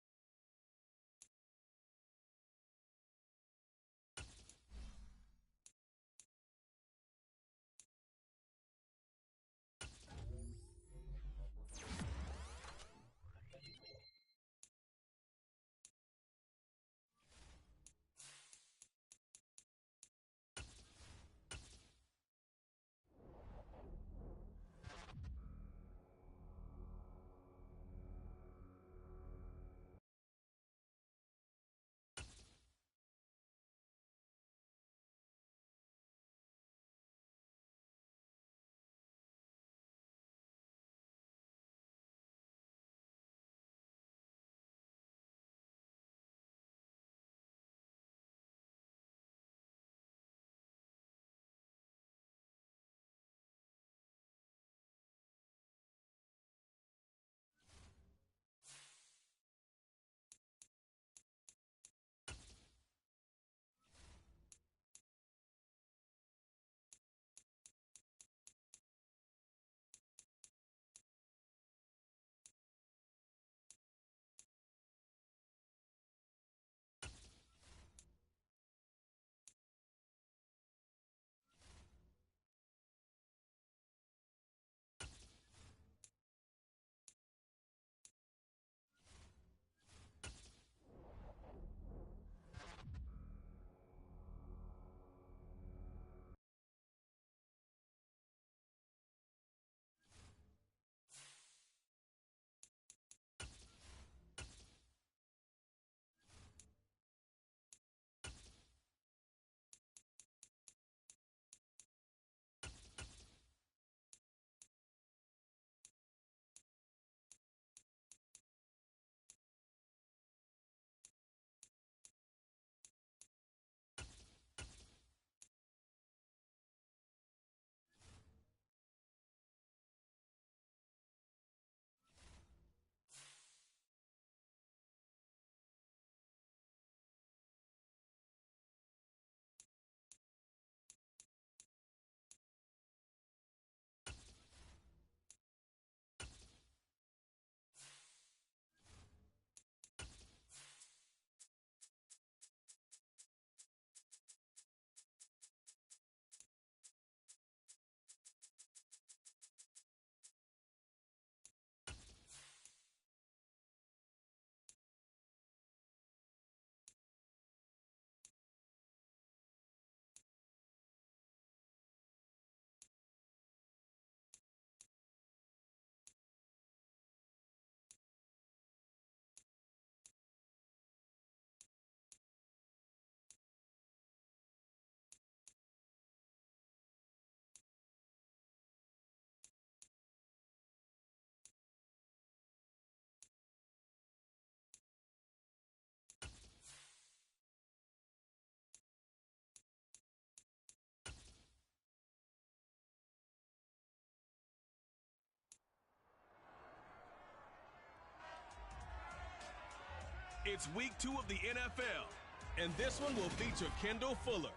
It's week 2 of the NFL, and this one will feature Kendall Fuller.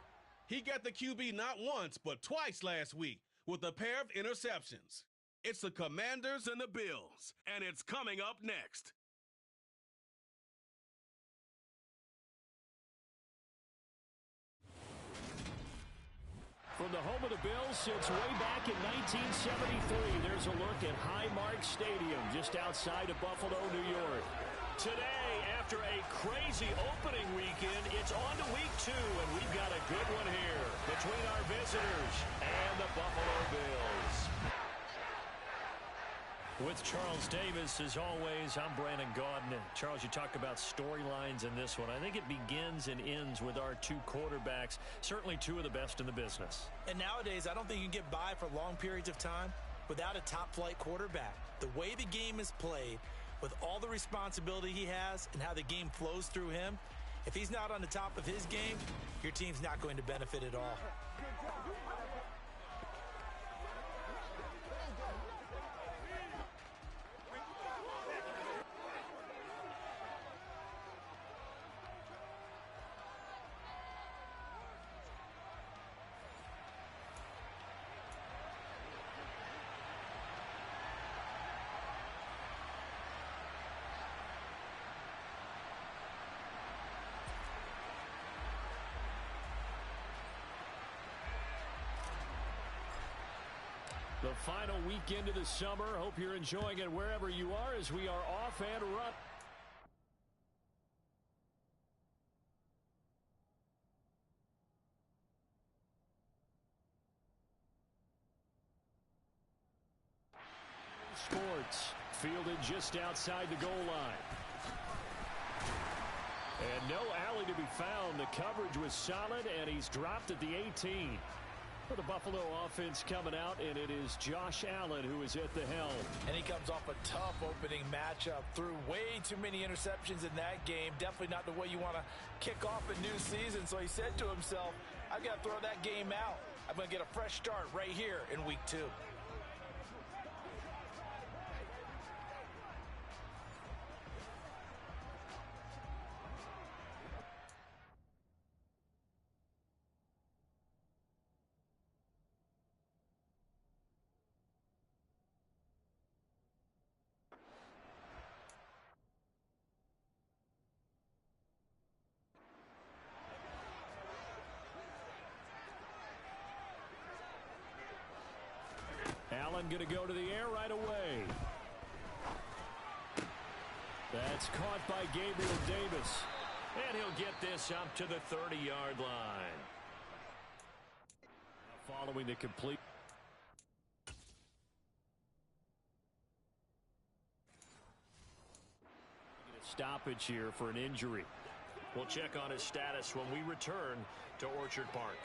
He got the QB not once, but twice last week with a pair of interceptions. It's the Commanders and the Bills, and it's coming up next. From the home of the Bills since way back in 1973, there's a look at Highmark Stadium just outside of Buffalo, New York. Today, after a crazy opening weekend, it's on to week 2, and we've got a good one here between our visitors and the Buffalo Bills. With Charles Davis, as always, I'm Brandon Gaudin. Charles, you talk about storylines in this one. I think it begins and ends with our 2 quarterbacks, certainly 2 of the best in the business. And nowadays, I don't think you can get by for long periods of time without a top-flight quarterback. The way the game is played, with all the responsibility he has and how the game flows through him, if he's not on the top of his game, your team's not going to benefit at all. The final weekend of the summer. Hope you're enjoying it wherever you are as we are off and run. Sports fielded just outside the goal line. And no alley to be found. The coverage was solid, and he's dropped at the 18. For the Buffalo offense coming out, and it is Josh Allen who is at the helm. And he comes off a tough opening matchup. Threw way too many interceptions in that game. Definitely not the way you want to kick off a new season. So he said to himself, I've got to throw that game out. I'm going to get a fresh start right here in week 2. Allen going to go to the air right away. That's caught by Gabriel Davis. And he'll get this up to the 30-yard line. Following the complete. Stoppage here for an injury. We'll check on his status when we return to Orchard Park.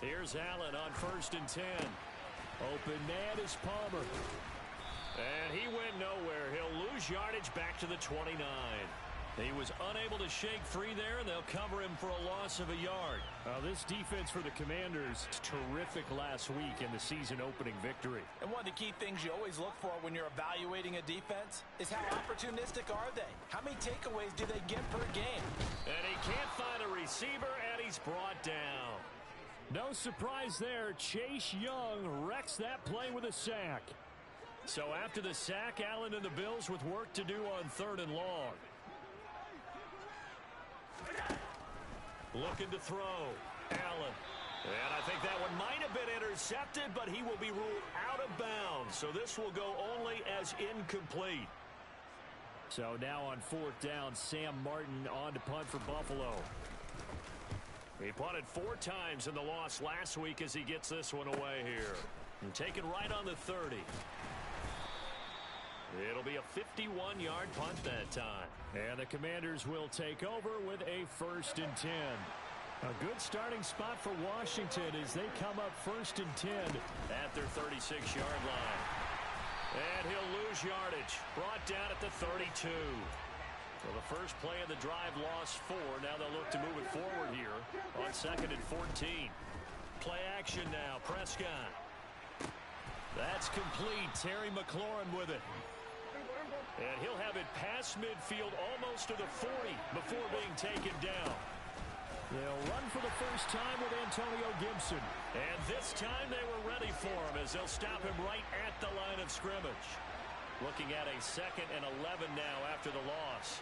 Here's Allen on 1st and 10. Open man is Palmer. And he went nowhere. He'll lose yardage back to the 29. He was unable to shake free there, and they'll cover him for a loss of a yard. This defense for the Commanders, terrific last week in the season-opening victory. And one of the key things you always look for when you're evaluating a defense is how opportunistic are they? How many takeaways do they get per game? And he can't find a receiver, and he's brought down. No surprise there. Chase Young wrecks that play with a sack. So after the sack, Allen and the Bills with work to do on 3rd and long. Looking to throw. Allen. And I think that one might have been intercepted, but he will be ruled out of bounds. So this will go only as incomplete. So now on 4th down, Sam Martin on to punt for Buffalo. He punted 4 times in the loss last week as he gets this one away here. And taken right on the 30. It'll be a 51-yard punt that time. And the Commanders will take over with a 1st and 10. A good starting spot for Washington as they come up 1st and 10 at their 36-yard line. And he'll lose yardage. Brought down at the 32. Well, the first play of the drive lost 4. Now they'll look to move it forward here on 2nd and 14. Play action now. Prescott. That's complete. Terry McLaurin with it. And he'll have it past midfield almost to the 40 before being taken down. They'll run for the first time with Antonio Gibson. And this time they were ready for him as they'll stop him right at the line of scrimmage. Looking at a 2nd and 11 now after the loss.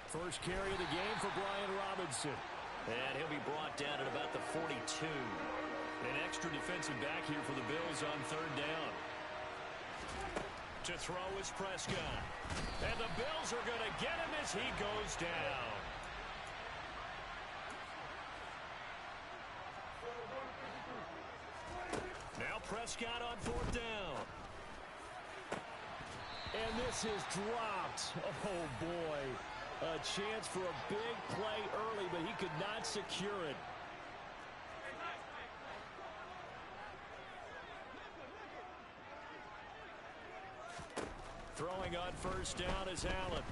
First carry of the game for Brian Robinson. And he'll be brought down at about the 42. An extra defensive back here for the Bills on 3rd down. To throw is Prescott. And the Bills are going to get him as he goes down. Now Prescott on 4th down. And this is dropped. Oh, boy. A chance for a big play early, but he could not secure it. Throwing on 1st down is Allen.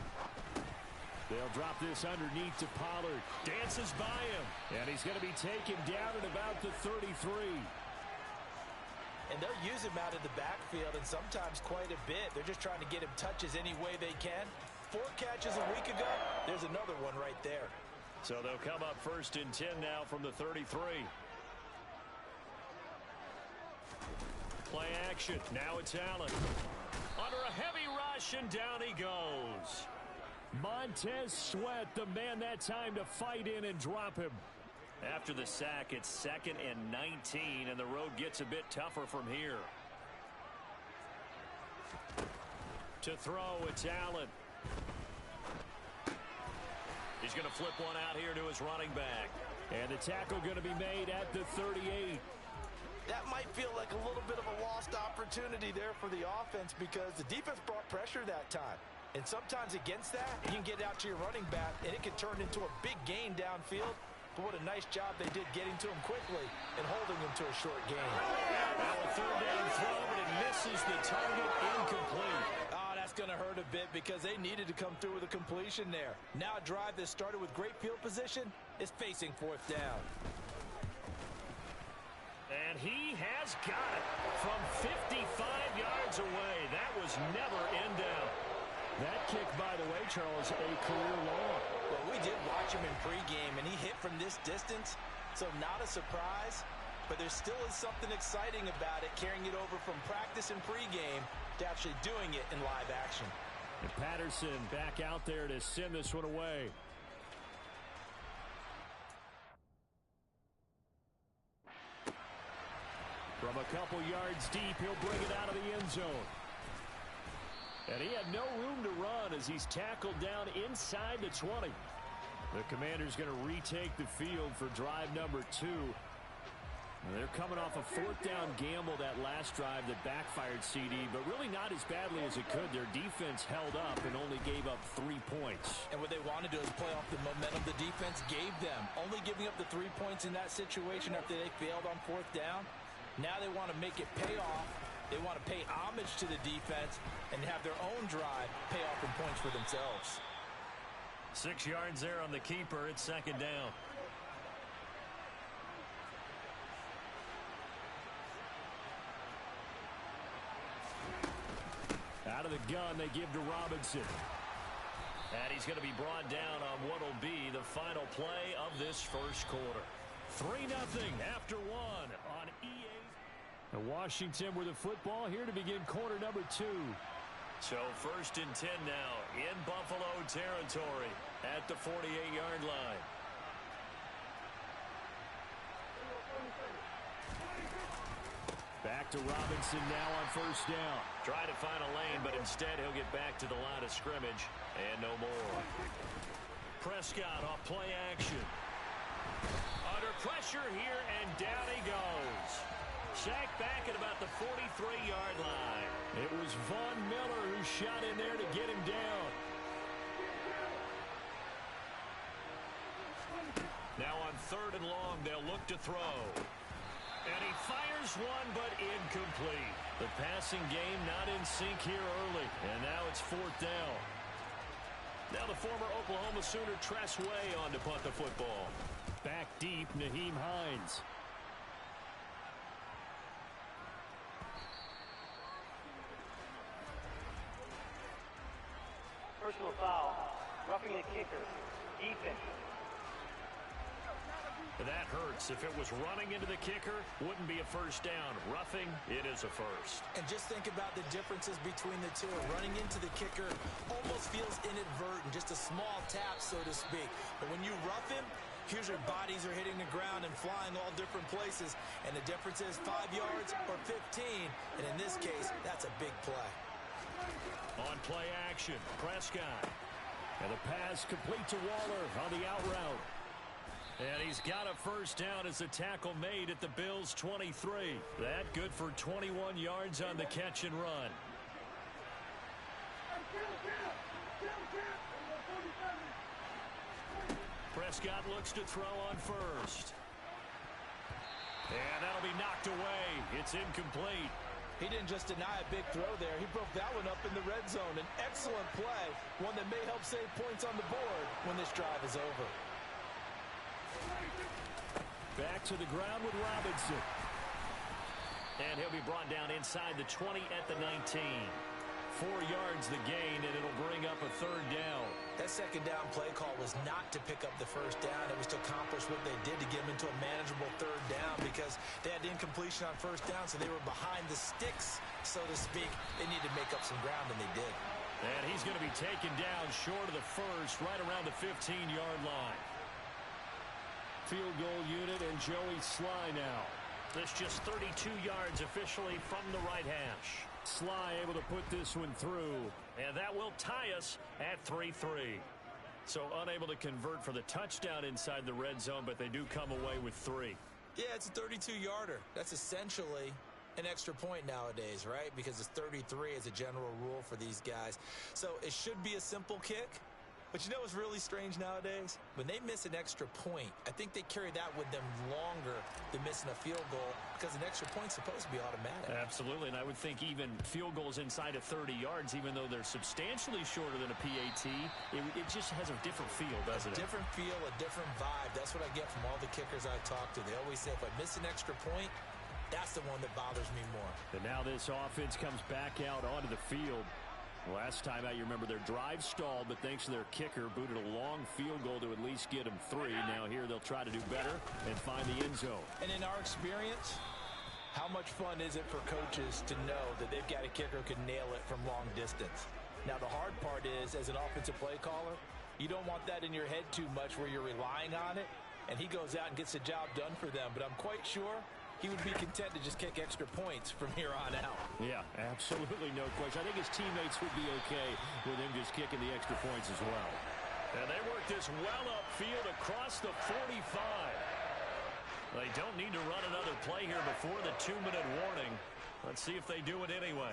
They'll drop this underneath to Pollard. Dances by him. And he's going to be taken down at about the 33. And they'll use him out in the backfield, and sometimes quite a bit. They're just trying to get him touches any way they can. 4 catches a week ago. There's another one right there. So they'll come up 1st and 10 now from the 33. Play action. Now it's Allen. Under a heavy rush, and down he goes. Montez Sweat, the man that time to fight in and drop him. After the sack, it's 2nd and 19, and the road gets a bit tougher from here. To throw, it's Allen. He's going to flip one out here to his running back. And the tackle going to be made at the 38. That might feel like a little bit of a lost opportunity there for the offense because the defense brought pressure that time. And sometimes against that, you can get out to your running back, and it can turn into a big gain downfield. But what a nice job they did getting to him quickly and holding him to a short gain. Now a 3rd down throw, but it misses the target, incomplete. Oh, that's going to hurt a bit because they needed to come through with a completion there. Now a drive that started with great field position is facing 4th down. And he has got it from 55 yards away. That was never in doubt. That kick, by the way, Charles, a career long. Well, we did watch him in pregame, and he hit from this distance, so not a surprise. But there still is something exciting about it, carrying it over from practice and pregame to actually doing it in live action. And Patterson back out there to send this one away. From a couple yards deep, he'll bring it out of the end zone. And he had no room to run as he's tackled down inside the 20. The Commanders going to retake the field for drive number 2. And they're coming off a 4th down gamble that last drive that backfired CD, but really not as badly as it could. Their defense held up and only gave up 3 points. And what they want to do is play off the momentum the defense gave them. Only giving up the 3 points in that situation after they failed on 4th down. Now they want to make it pay off. They want to pay homage to the defense and have their own drive pay off in points for themselves. 6 yards there on the keeper. It's 2nd down. Out of the gun, they give to Robinson. And he's going to be brought down on what will be the final play of this first quarter. 3-0 after 1 on EA. And Washington with the football here to begin quarter number 2. So 1st and 10 now in Buffalo territory at the 48-yard line. Back to Robinson now on 1st down. Trying to find a lane, but instead he'll get back to the line of scrimmage and no more. Prescott off play action. Under pressure here, and down he goes. Sacked back at about the 43-yard line. It was Von Miller who shot in there to get him down. Now on 3rd and long, they'll look to throw. And he fires one, but incomplete. The passing game not in sync here early. And now it's 4th down. Now the former Oklahoma Sooner Tress Way on to punt the football. Back deep, Nyheim Hines. personal foul. Roughing the kicker. Defense. That hurts. If it was running into the kicker, wouldn't be a first down. Roughing, it is a first. And just think about the differences between the two. Running into the kicker almost feels inadvertent, just a small tap, so to speak. But when you rough him, here's your bodies are hitting the ground and flying all different places. And the difference is 5 yards or 15. And in this case, that's a big play. On play action, Prescott. And the pass complete to Waller on the out route. And he's got a first down as the tackle made at the Bills' 23. That good for 21 yards on the catch and run. Prescott looks to throw on first. And that'll be knocked away. It's incomplete. He didn't just deny a big throw there. He broke that one up in the red zone. An excellent play, one that may help save points on the board when this drive is over. Back to the ground with Robinson. And he'll be brought down inside the 20 at the 19. 4 yards the gain, and it'll bring up a third down. That second down play call was not to pick up the first down. It was to accomplish what they did to get them into a manageable third down because they had incompletion on first down, so they were behind the sticks, so to speak. They needed to make up some ground, and they did. And he's going to be taken down short of the first, right around the 15-yard line. Field goal unit and Joey Sly now. This just 32 yards officially from the right hash. Sly able to put this one through, and that will tie us at 3-3. So unable to convert for the touchdown inside the red zone, but they do come away with 3. Yeah, it's a 32-yarder. That's essentially an extra point nowadays, right? Because it's 33 as a general rule for these guys. So it should be a simple kick. But you know what's really strange nowadays? When they miss an extra point, I think they carry that with them longer than missing a field goal because an extra point's supposed to be automatic. Absolutely, and I would think even field goals inside of 30 yards, even though they're substantially shorter than a PAT, it just has a different feel, doesn't it? A different feel, a different vibe. That's what I get from all the kickers I talk to. They always say if I miss an extra point, that's the one that bothers me more. And now this offense comes back out onto the field. Last time out, you remember their drive stalled, but thanks to their kicker, booted a long field goal to at least get them 3. Now here they'll try to do better and find the end zone. And in our experience, how much fun is it for coaches to know that they've got a kicker who can nail it from long distance? Now the hard part is, as an offensive play caller, you don't want that in your head too much where you're relying on it, and he goes out and gets the job done for them. But I'm quite sure he would be content to just kick extra points from here on out. Yeah, absolutely no question. I think his teammates would be okay with him just kicking the extra points as well. And they work this well upfield across the 45. They don't need to run another play here before the 2-minute warning. Let's see if they do it anyway.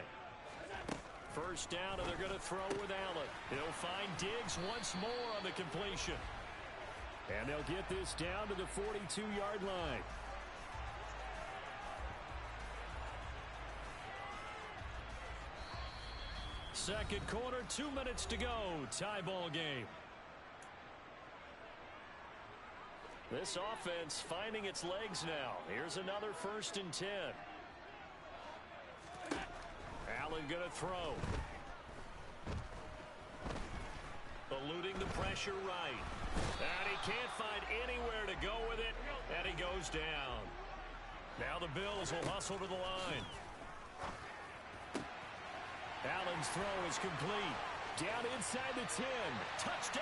First down, and they're going to throw with Allen. He'll find Diggs once more on the completion. And they'll get this down to the 42-yard line. Second quarter, 2 minutes to go. Tie ball game. This offense finding its legs now. Here's another 1st and 10. Allen going to throw. Eluding the pressure right. And he can't find anywhere to go with it. And he goes down. Now the Bills will hustle to the line. Allen's throw is complete. Down inside the 10. Touchdown.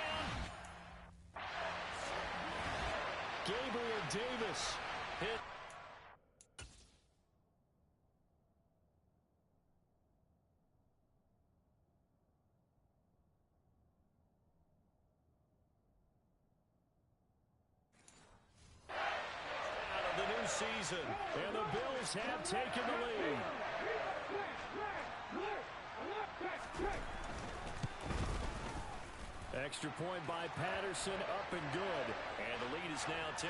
Gabriel Davis hit. Out of the new season. And the Bills have taken the lead. Extra point by Patterson, up and good. And the lead is now 10-3.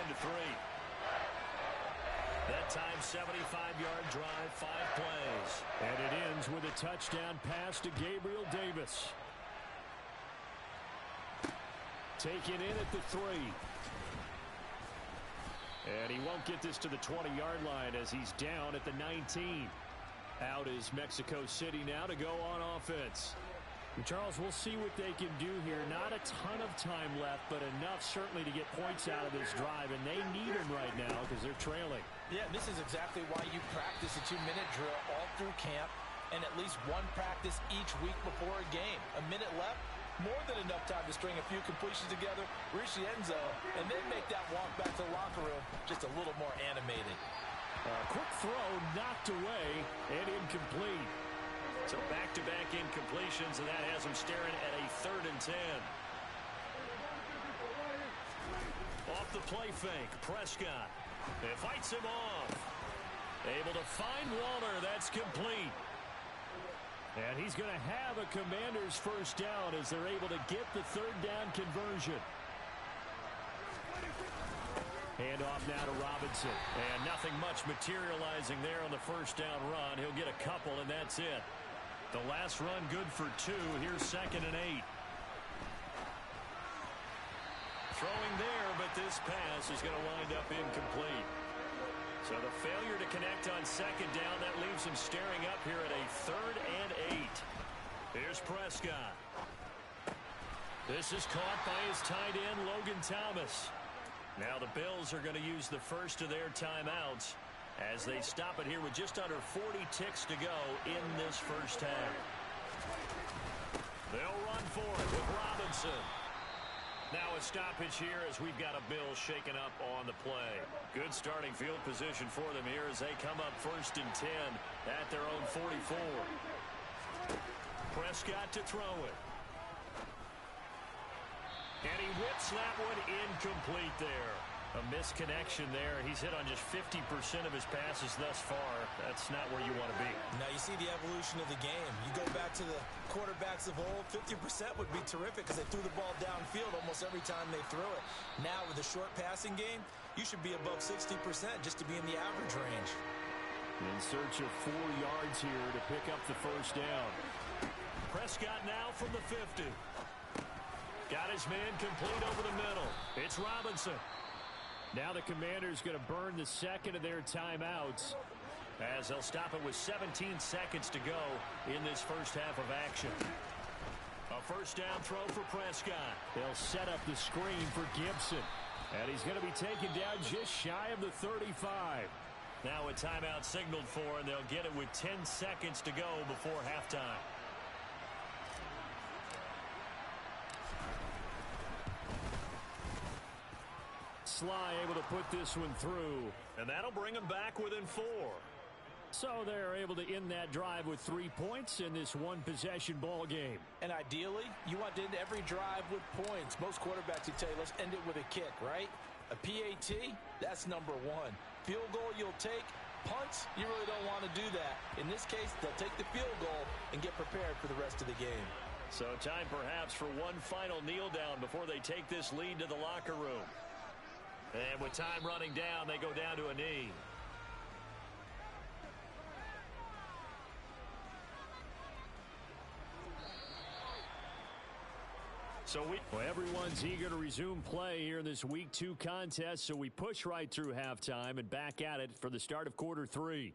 That time, 75-yard drive, 5 plays. And it ends with a touchdown pass to Gabriel Davis. Taken in at the 3. And he won't get this to the 20-yard line as he's down at the 19. Out is Mexico City now to go on offense. Charles, we'll see what they can do here. Not a ton of time left, but enough certainly to get points out of this drive, and they need them right now because they're trailing. Yeah, this is exactly why you practice a 2-minute drill all through camp and at least one practice each week before a game. A minute left, more than enough time to string a few completions together, reach the end zone, and then make that walk back to the locker room just a little more animated. Quick throw, knocked away, and incomplete. So back-to-back incompletions, and that has them staring at a 3rd and 10. Off the play fake, Prescott. It fights him off. Able to find Waller. That's complete. And he's going to have a Commanders first down as they're able to get the 3rd down conversion. Hand off now to Robinson. And nothing much materializing there on the first down run. He'll get a couple, and that's it. The last run good for 2. Here's 2nd and 8. Throwing there, but this pass is going to wind up incomplete. So the failure to connect on 2nd down, that leaves him staring up here at a 3rd and 8. Here's Prescott. This is caught by his tight end, Logan Thomas. Now the Bills are going to use the first of their timeouts as they stop it here with just under 40 ticks to go in this first half. They'll run for it with Robinson. Now a stoppage here as we've got a Bills shaken up on the play. Good starting field position for them here as they come up 1st and 10 at their own 44. Prescott to throw it. And he whips that one incomplete there. A misconnection there. He's hit on just 50% of his passes thus far. That's not where you want to be. Now you see the evolution of the game. You go back to the quarterbacks of old, 50% would be terrific because they threw the ball downfield almost every time they threw it. Now with a short passing game, you should be above 60% just to be in the average range. In search of 4 yards here to pick up the first down. Prescott now from the 50. Got his man complete over the middle. It's Robinson. Now the Commanders going to burn the 2nd of their timeouts as they'll stop it with 17 seconds to go in this first half of action. A first down throw for Prescott. They'll set up the screen for Gibson. And he's going to be taken down just shy of the 35. Now a timeout signaled for, and they'll get it with 10 seconds to go before halftime. Sly able to put this one through, and that'll bring them back within 4. So they're able to end that drive with 3 points in this one-possession ball game. And ideally, you want to end every drive with points. Most quarterbacks would tell you, let's end it with a kick, right? A PAT, that's number 1. Field goal you'll take. Punts, you really don't want to do that. In this case, they'll take the field goal and get prepared for the rest of the game. So time perhaps for one final kneel down before they take this lead to the locker room. And with time running down, they go down to a knee. So everyone's eager to resume play here in this Week 2 contest, so we push right through halftime and back at it for the start of quarter 3.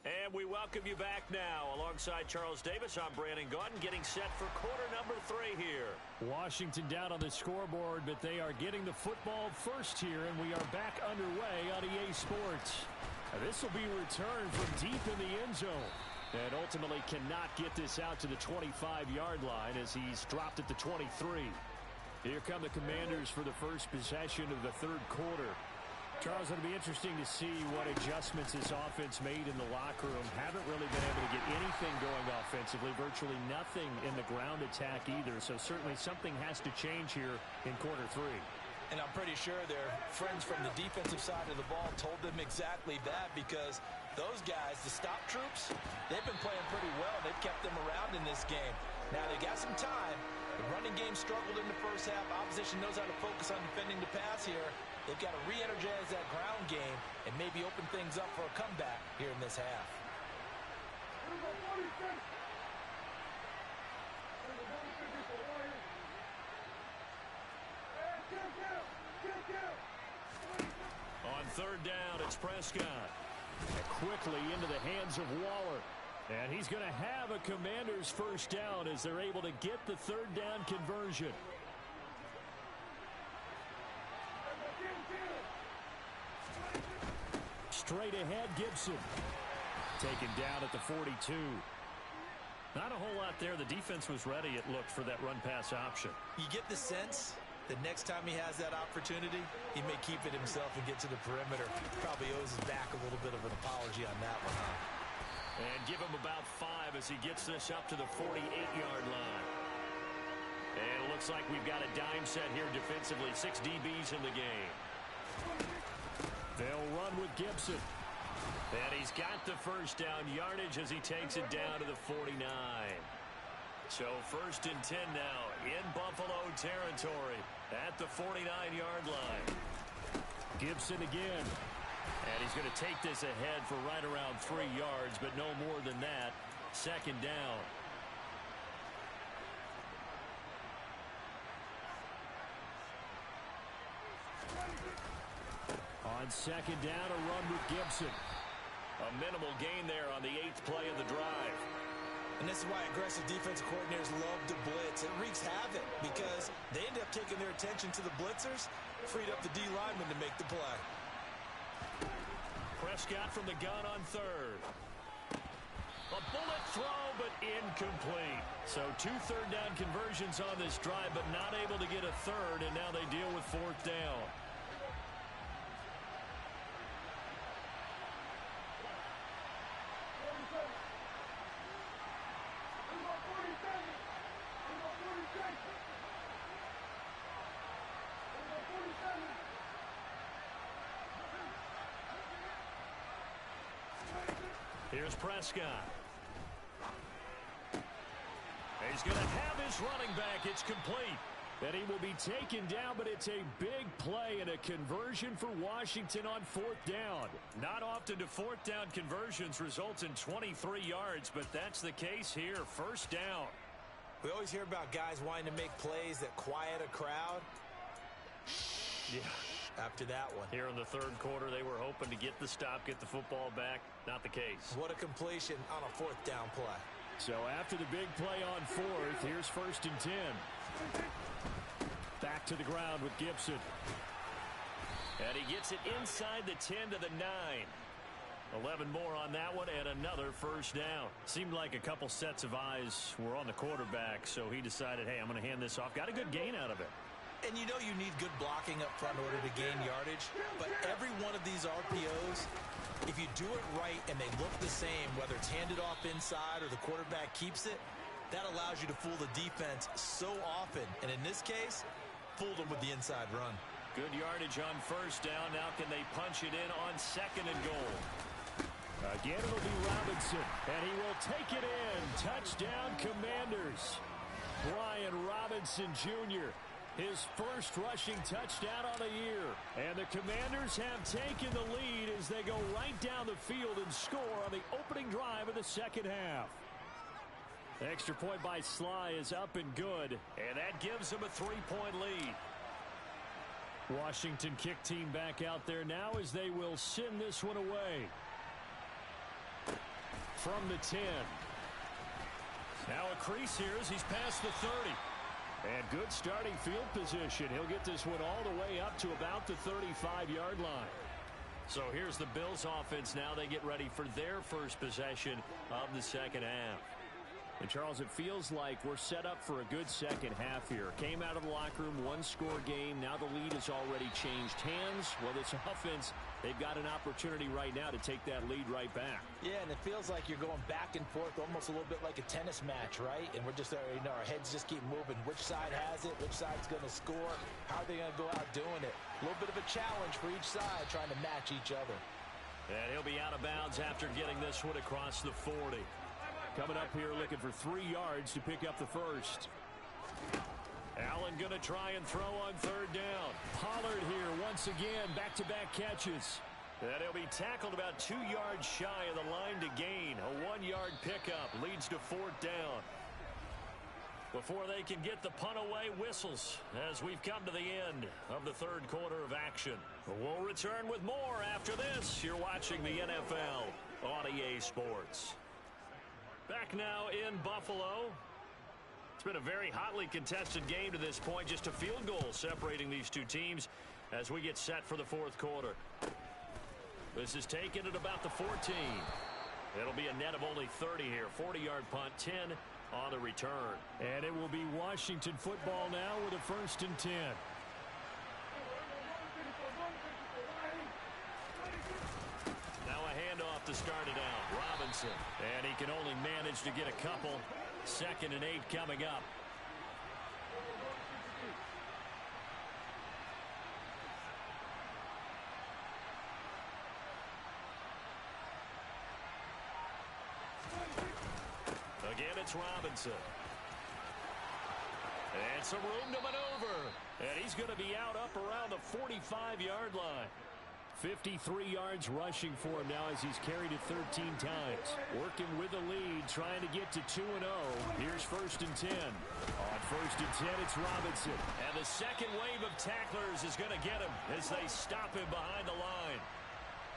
And we welcome you back now. Alongside Charles Davis, I'm Brandon Gaudin, getting set for quarter number 3 here. Washington down on the scoreboard, but they are getting the football first here, and we are back underway on EA Sports. This will be returned from deep in the end zone. And ultimately cannot get this out to the 25-yard line as he's dropped at the 23. Here come the Commanders for the first possession of the 3rd quarter. Charles, it'll be interesting to see what adjustments this offense made in the locker room. Haven't really been able to get anything going offensively, virtually nothing in the ground attack either. So certainly something has to change here in quarter 3. And I'm pretty sure their friends from the defensive side of the ball told them exactly that, because those guys, the stop troops, they've been playing pretty well. They've kept them around in this game. Now they got some time. The running game struggled in the first half. Opposition knows how to focus on defending the pass here. They've got to re-energize that ground game and maybe open things up for a comeback here in this half. third down, it's Prescott. And quickly into the hands of Waller. And he's going to have a Commanders first down as they're able to get the third down conversion. Straight ahead, Gibson. Taken down at the 42. Not a whole lot there. The defense was ready, it looked, for that run-pass option. You get the sense that next time he has that opportunity, he may keep it himself and get to the perimeter. Probably owes his back a little bit of an apology on that one, huh? And give him about 5 as he gets this up to the 48-yard line. And it looks like we've got a dime set here defensively. 6 DBs in the game. They'll run with Gibson. And he's got the first down yardage as he takes it down to the 49. So first and 10 now in Buffalo territory at the 49-yard line. Gibson again. And he's going to take this ahead for right around 3 yards, but no more than that. Second down. On second down, a run with Gibson. A minimal gain there on the 8th play of the drive. And this is why aggressive defensive coordinators love to blitz. It wreaks havoc because they end up taking their attention to the blitzers, freed up the D lineman to make the play. Prescott from the gun on third. A bullet throw, but incomplete. So 2 third down conversions on this drive, but not able to get a third, and now they deal with 4th down. Here's Prescott. He's going to have his running back. It's complete. And he will be taken down, but it's a big play and a conversion for Washington on 4th down. Not often do 4th down conversions result in 23 yards, but that's the case here. First down. We always hear about guys wanting to make plays that quiet a crowd. Yeah. After that one. Here in the third quarter, they were hoping to get the stop, get the football back. Not the case. What a completion on a 4th down play. So after the big play on 4th, here's first and 10. Back to the ground with Gibson. And he gets it inside the 10 to the 9. 11 more on that one and another first down. Seemed like a couple sets of eyes were on the quarterback, so he decided, hey, I'm going to hand this off. Got a good gain out of it. And you know you need good blocking up front in order to gain yardage. But every one of these RPOs, if you do it right and they look the same, whether it's handed off inside or the quarterback keeps it, that allows you to fool the defense so often. And in this case, fooled them with the inside run. Good yardage on first down. Now can they punch it in on second and goal? Again, it'll be Robinson. And he will take it in. Touchdown, Commanders. Brian Robinson Jr., his first rushing touchdown on the year. And the Commanders have taken the lead as they go right down the field and score on the opening drive of the second half. The extra point by Sly is up and good, and that gives them a 3-point lead. Washington kick team back out there now as they will send this one away. From the 10. Now a crease here as he's past the 30. And good starting field position. He'll get this one all the way up to about the 35-yard line. So here's the Bills offense now. They get ready for their first possession of the second half. And, Charles, it feels like we're set up for a good second half here. Came out of the locker room, 1-score game. Now the lead has already changed hands. Well, this offense, they've got an opportunity right now to take that lead right back. Yeah, and it feels like you're going back and forth almost a little bit like a tennis match, right? And we're just, our heads just keep moving. Which side has it? Which side's going to score? How are they going to go out doing it? A little bit of a challenge for each side trying to match each other. And he'll be out of bounds after getting this one across the 40. Coming up here looking for 3 yards to pick up the first. Allen going to try and throw on third down. Pollard here once again, back-to-back catches. And he'll be tackled about 2 yards shy of the line to gain. A 1-yard pickup leads to 4th down. before they can get the punt away. Whistles as we've come to the end of the third quarter of action. We'll return with more after this. You're watching the NFL on EA Sports. Back now in Buffalo. It's been a very hotly contested game to this point. Just a field goal separating these two teams as we get set for the fourth quarter. This is taken at about the 14. It'll be a net of only 30 here. 40-yard punt, 10 on the return. And it will be Washington football now with a 1st and 10. Now a handoff to start it out. Robinson. And he can only manage to get a couple. 2nd and 8 coming up. Again, it's Robinson. And some room to maneuver. And he's going to be out up around the 45-yard line. 53 yards rushing for him now as he's carried it 13 times. Working with the lead, trying to get to 2-0. Here's 1st and 10. On 1st and 10, it's Robinson. And the second wave of tacklers is going to get him as they stop him behind the line.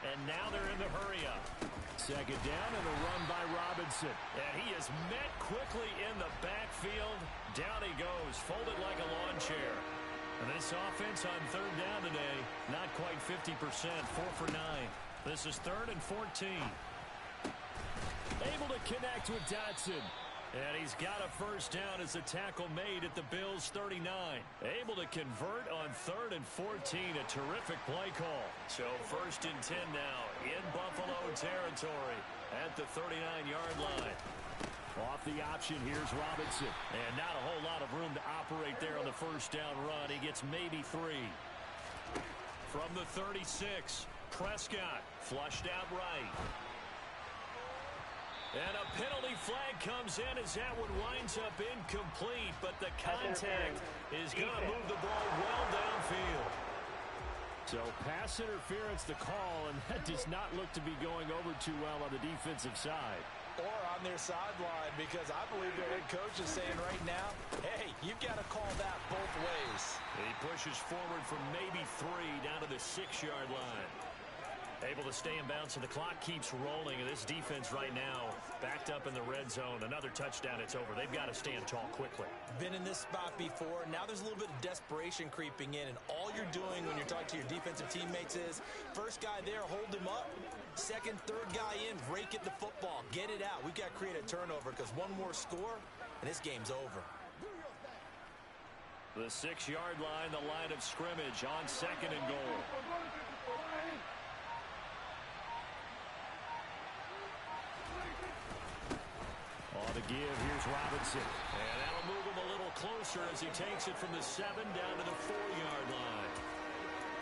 And now they're in the hurry-up. 2nd down and a run by Robinson. And he is met quickly in the backfield. Down he goes, folded like a lawn chair. And this offense on 3rd down today, not quite 50%, 4 for 9. This is 3rd and 14. Able to connect with Dotson. And he's got a 1st down as the tackle made at the Bills' 39. Able to convert on 3rd and 14. A terrific play call. So 1st and 10 now in Buffalo territory at the 39-yard line. Off the option, here's Robinson. And not a whole lot of room to operate there on the 1st down run. He gets maybe 3. From the 36, Prescott flushed out right. And a penalty flag comes in as that one winds up incomplete, but the contact is going to move the ball well downfield. So pass interference the call, and that does not look to be going over too well on the defensive side. Or on their sideline, because I believe their head coach is saying right now, hey, you've got to call that both ways. He pushes forward from maybe 3 down to the 6-yard line. Able to stay in bounds, and the clock keeps rolling. And this defense right now backed up in the red zone. Another touchdown, it's over. They've got to stand tall quickly. Been in this spot before. Now there's a little bit of desperation creeping in. And all you're doing when you're talking to your defensive teammates is, first guy there, hold him up. Second, third guy in, rake at the football. Get it out. We've got to create a turnover because one more score, and this game's over. The 6-yard line, the line of scrimmage on 2nd and goal. On the give, here's Robinson. And that'll move him a little closer as he takes it from the 7 down to the 4-yard line.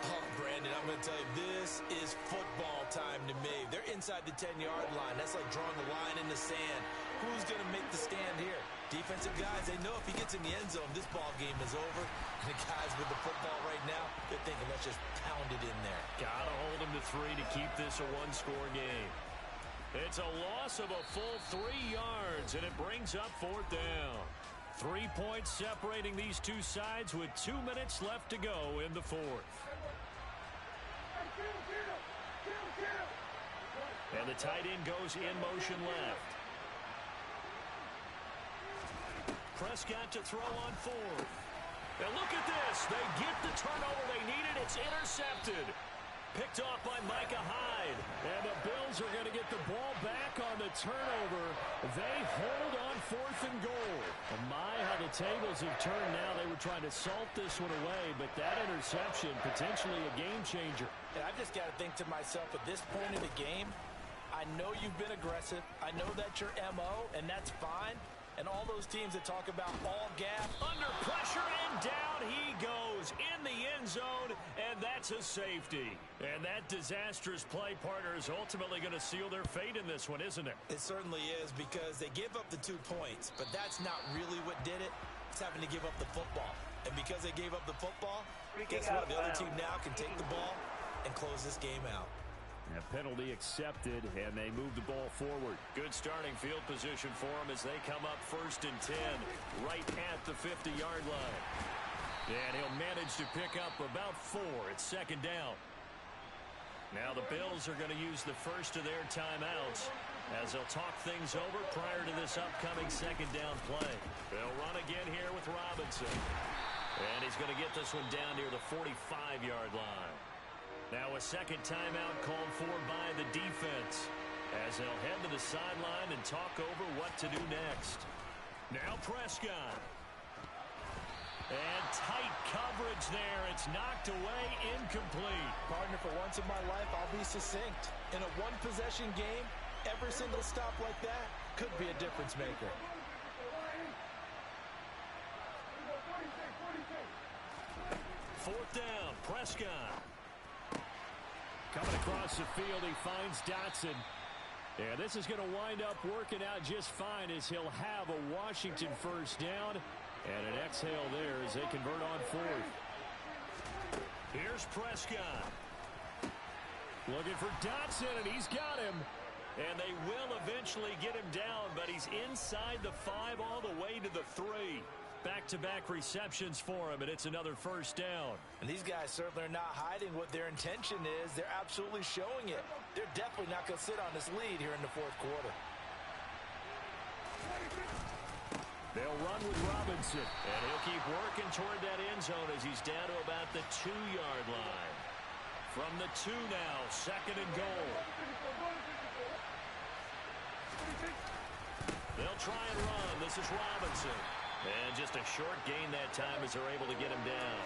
Oh, Brandon, I'm going to tell you, this is football time to me. They're inside the 10-yard line. That's like drawing a line in the sand. Who's going to make the stand here? Defensive guys, they know if he gets in the end zone, this ball game is over. And the guys with the football right now, they're thinking, let's just pound it in there. Got to hold him to 3 to keep this a one-score game. It's a loss of a full 3 yards, and it brings up 4th down. 3 points separating these two sides with 2 minutes left to go in the 4th. And the tight end goes in motion left. Prescott to throw on 4th. And look at this. They get the turnover they needed. It's intercepted. Picked off by Micah Hyde. And the Bills are going to get the ball back on the turnover. They hold on 4th and goal. And my, how the tables have turned now. They were trying to salt this one away, but that interception, potentially a game changer. And I've just got to think to myself, at this point in the game, I know you've been aggressive. I know that's your MO, and that's fine. And all those teams that talk about all gap. Under pressure, and down he goes in the end zone, and that's a safety. And that disastrous play, partner, is ultimately going to seal their fate in this one, isn't it? It certainly is, because they give up the 2 points, but that's not really what did it. It's having to give up the football. And because they gave up the football, guess what? The other team now can take the ball and close this game out. A penalty accepted, and they move the ball forward. Good starting field position for them as they come up 1st and 10, right at the 50-yard line. And he'll manage to pick up about 4 at 2nd down. Now the Bills are going to use the first of their timeouts as they'll talk things over prior to this upcoming 2nd down play. They'll run again here with Robinson. And he's going to get this one down near the 45-yard line. Now a second timeout called for by the defense as they'll head to the sideline and talk over what to do next. Now Prescott. And tight coverage there. It's knocked away, incomplete. Partner, for once in my life, I'll be succinct. In a one-possession game, every single stop like that could be a difference maker. 4th down, Prescott. Coming across the field, he finds Dotson. And this is going to wind up working out just fine as he'll have a Washington first down. And an exhale there as they convert on 4th. Here's Prescott. Looking for Dotson, and he's got him. And they will eventually get him down, but he's inside the 5 all the way to the 3. Back-to-back receptions for him, and it's another first down. And these guys certainly are not hiding what their intention is. They're absolutely showing it. They're definitely not going to sit on this lead here in the 4th quarter. They'll run with Robinson. And he'll keep working toward that end zone as he's down to about the 2-yard line. From the 2 now, 2nd and goal. They'll try and run. This is Robinson. And just a short gain that time as they're able to get him down.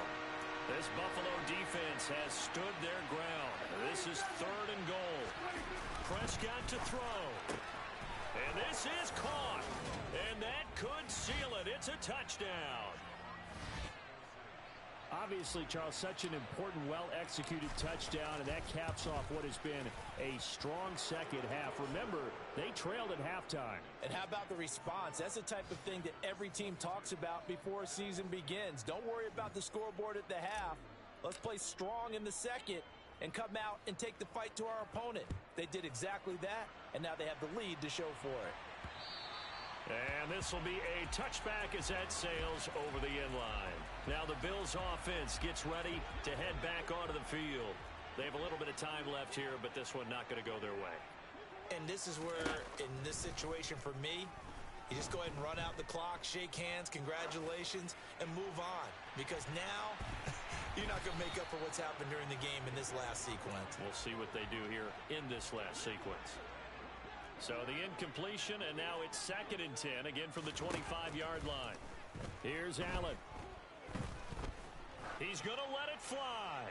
This Buffalo defense has stood their ground. This is 3rd and goal. Prescott to throw. And this is caught. And that could seal it. It's a touchdown. Obviously, Charles, such an important, well-executed touchdown, and that caps off what has been a strong second half. Remember, they trailed at halftime. And how about the response? That's the type of thing that every team talks about before a season begins. Don't worry about the scoreboard at the half. Let's play strong in the second and come out and take the fight to our opponent. They did exactly that, and now they have the lead to show for it. And this will be a touchback as that sails over the end line. Now the Bills offense gets ready to head back onto the field. They have a little bit of time left here, but this one not going to go their way. And this is where, in this situation for me, you just go ahead and run out the clock, shake hands, congratulations, and move on. Because now, you're not going to make up for what's happened during the game in this last sequence. We'll see what they do here in this last sequence. So the incompletion, and now it's 2nd and 10, again from the 25-yard line. Here's Allen. He's going to let it fly.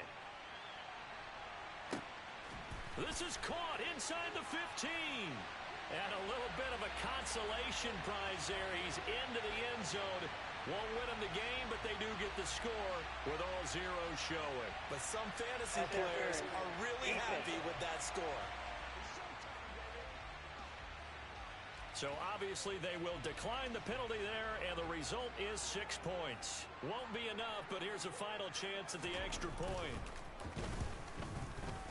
This is caught inside the 15. And a little bit of a consolation prize there. He's into the end zone. Won't win them the game, but they do get the score with all zeros showing. But some fantasy players are really happy with that score. So obviously they will decline the penalty there, and the result is 6 points. Won't be enough, but here's a final chance at the extra point.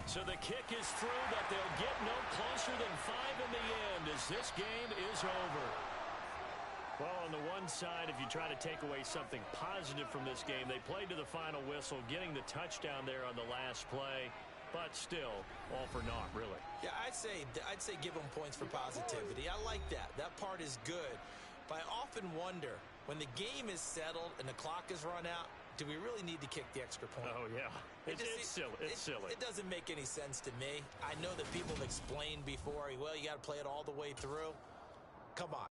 So the kick is through, but they'll get no closer than 5 in the end as this game is over. Well, on the one side, if you try to take away something positive from this game, they played to the final whistle, getting the touchdown there on the last play. But still, all for naught, really. Yeah, I'd say give them points for positivity. I like that. That part is good. But I often wonder, when the game is settled and the clock is run out, do we really need to kick the extra point? Oh, yeah. It's silly. It's silly. It doesn't make any sense to me. I know that people have explained before, well, you got to play it all the way through. Come on.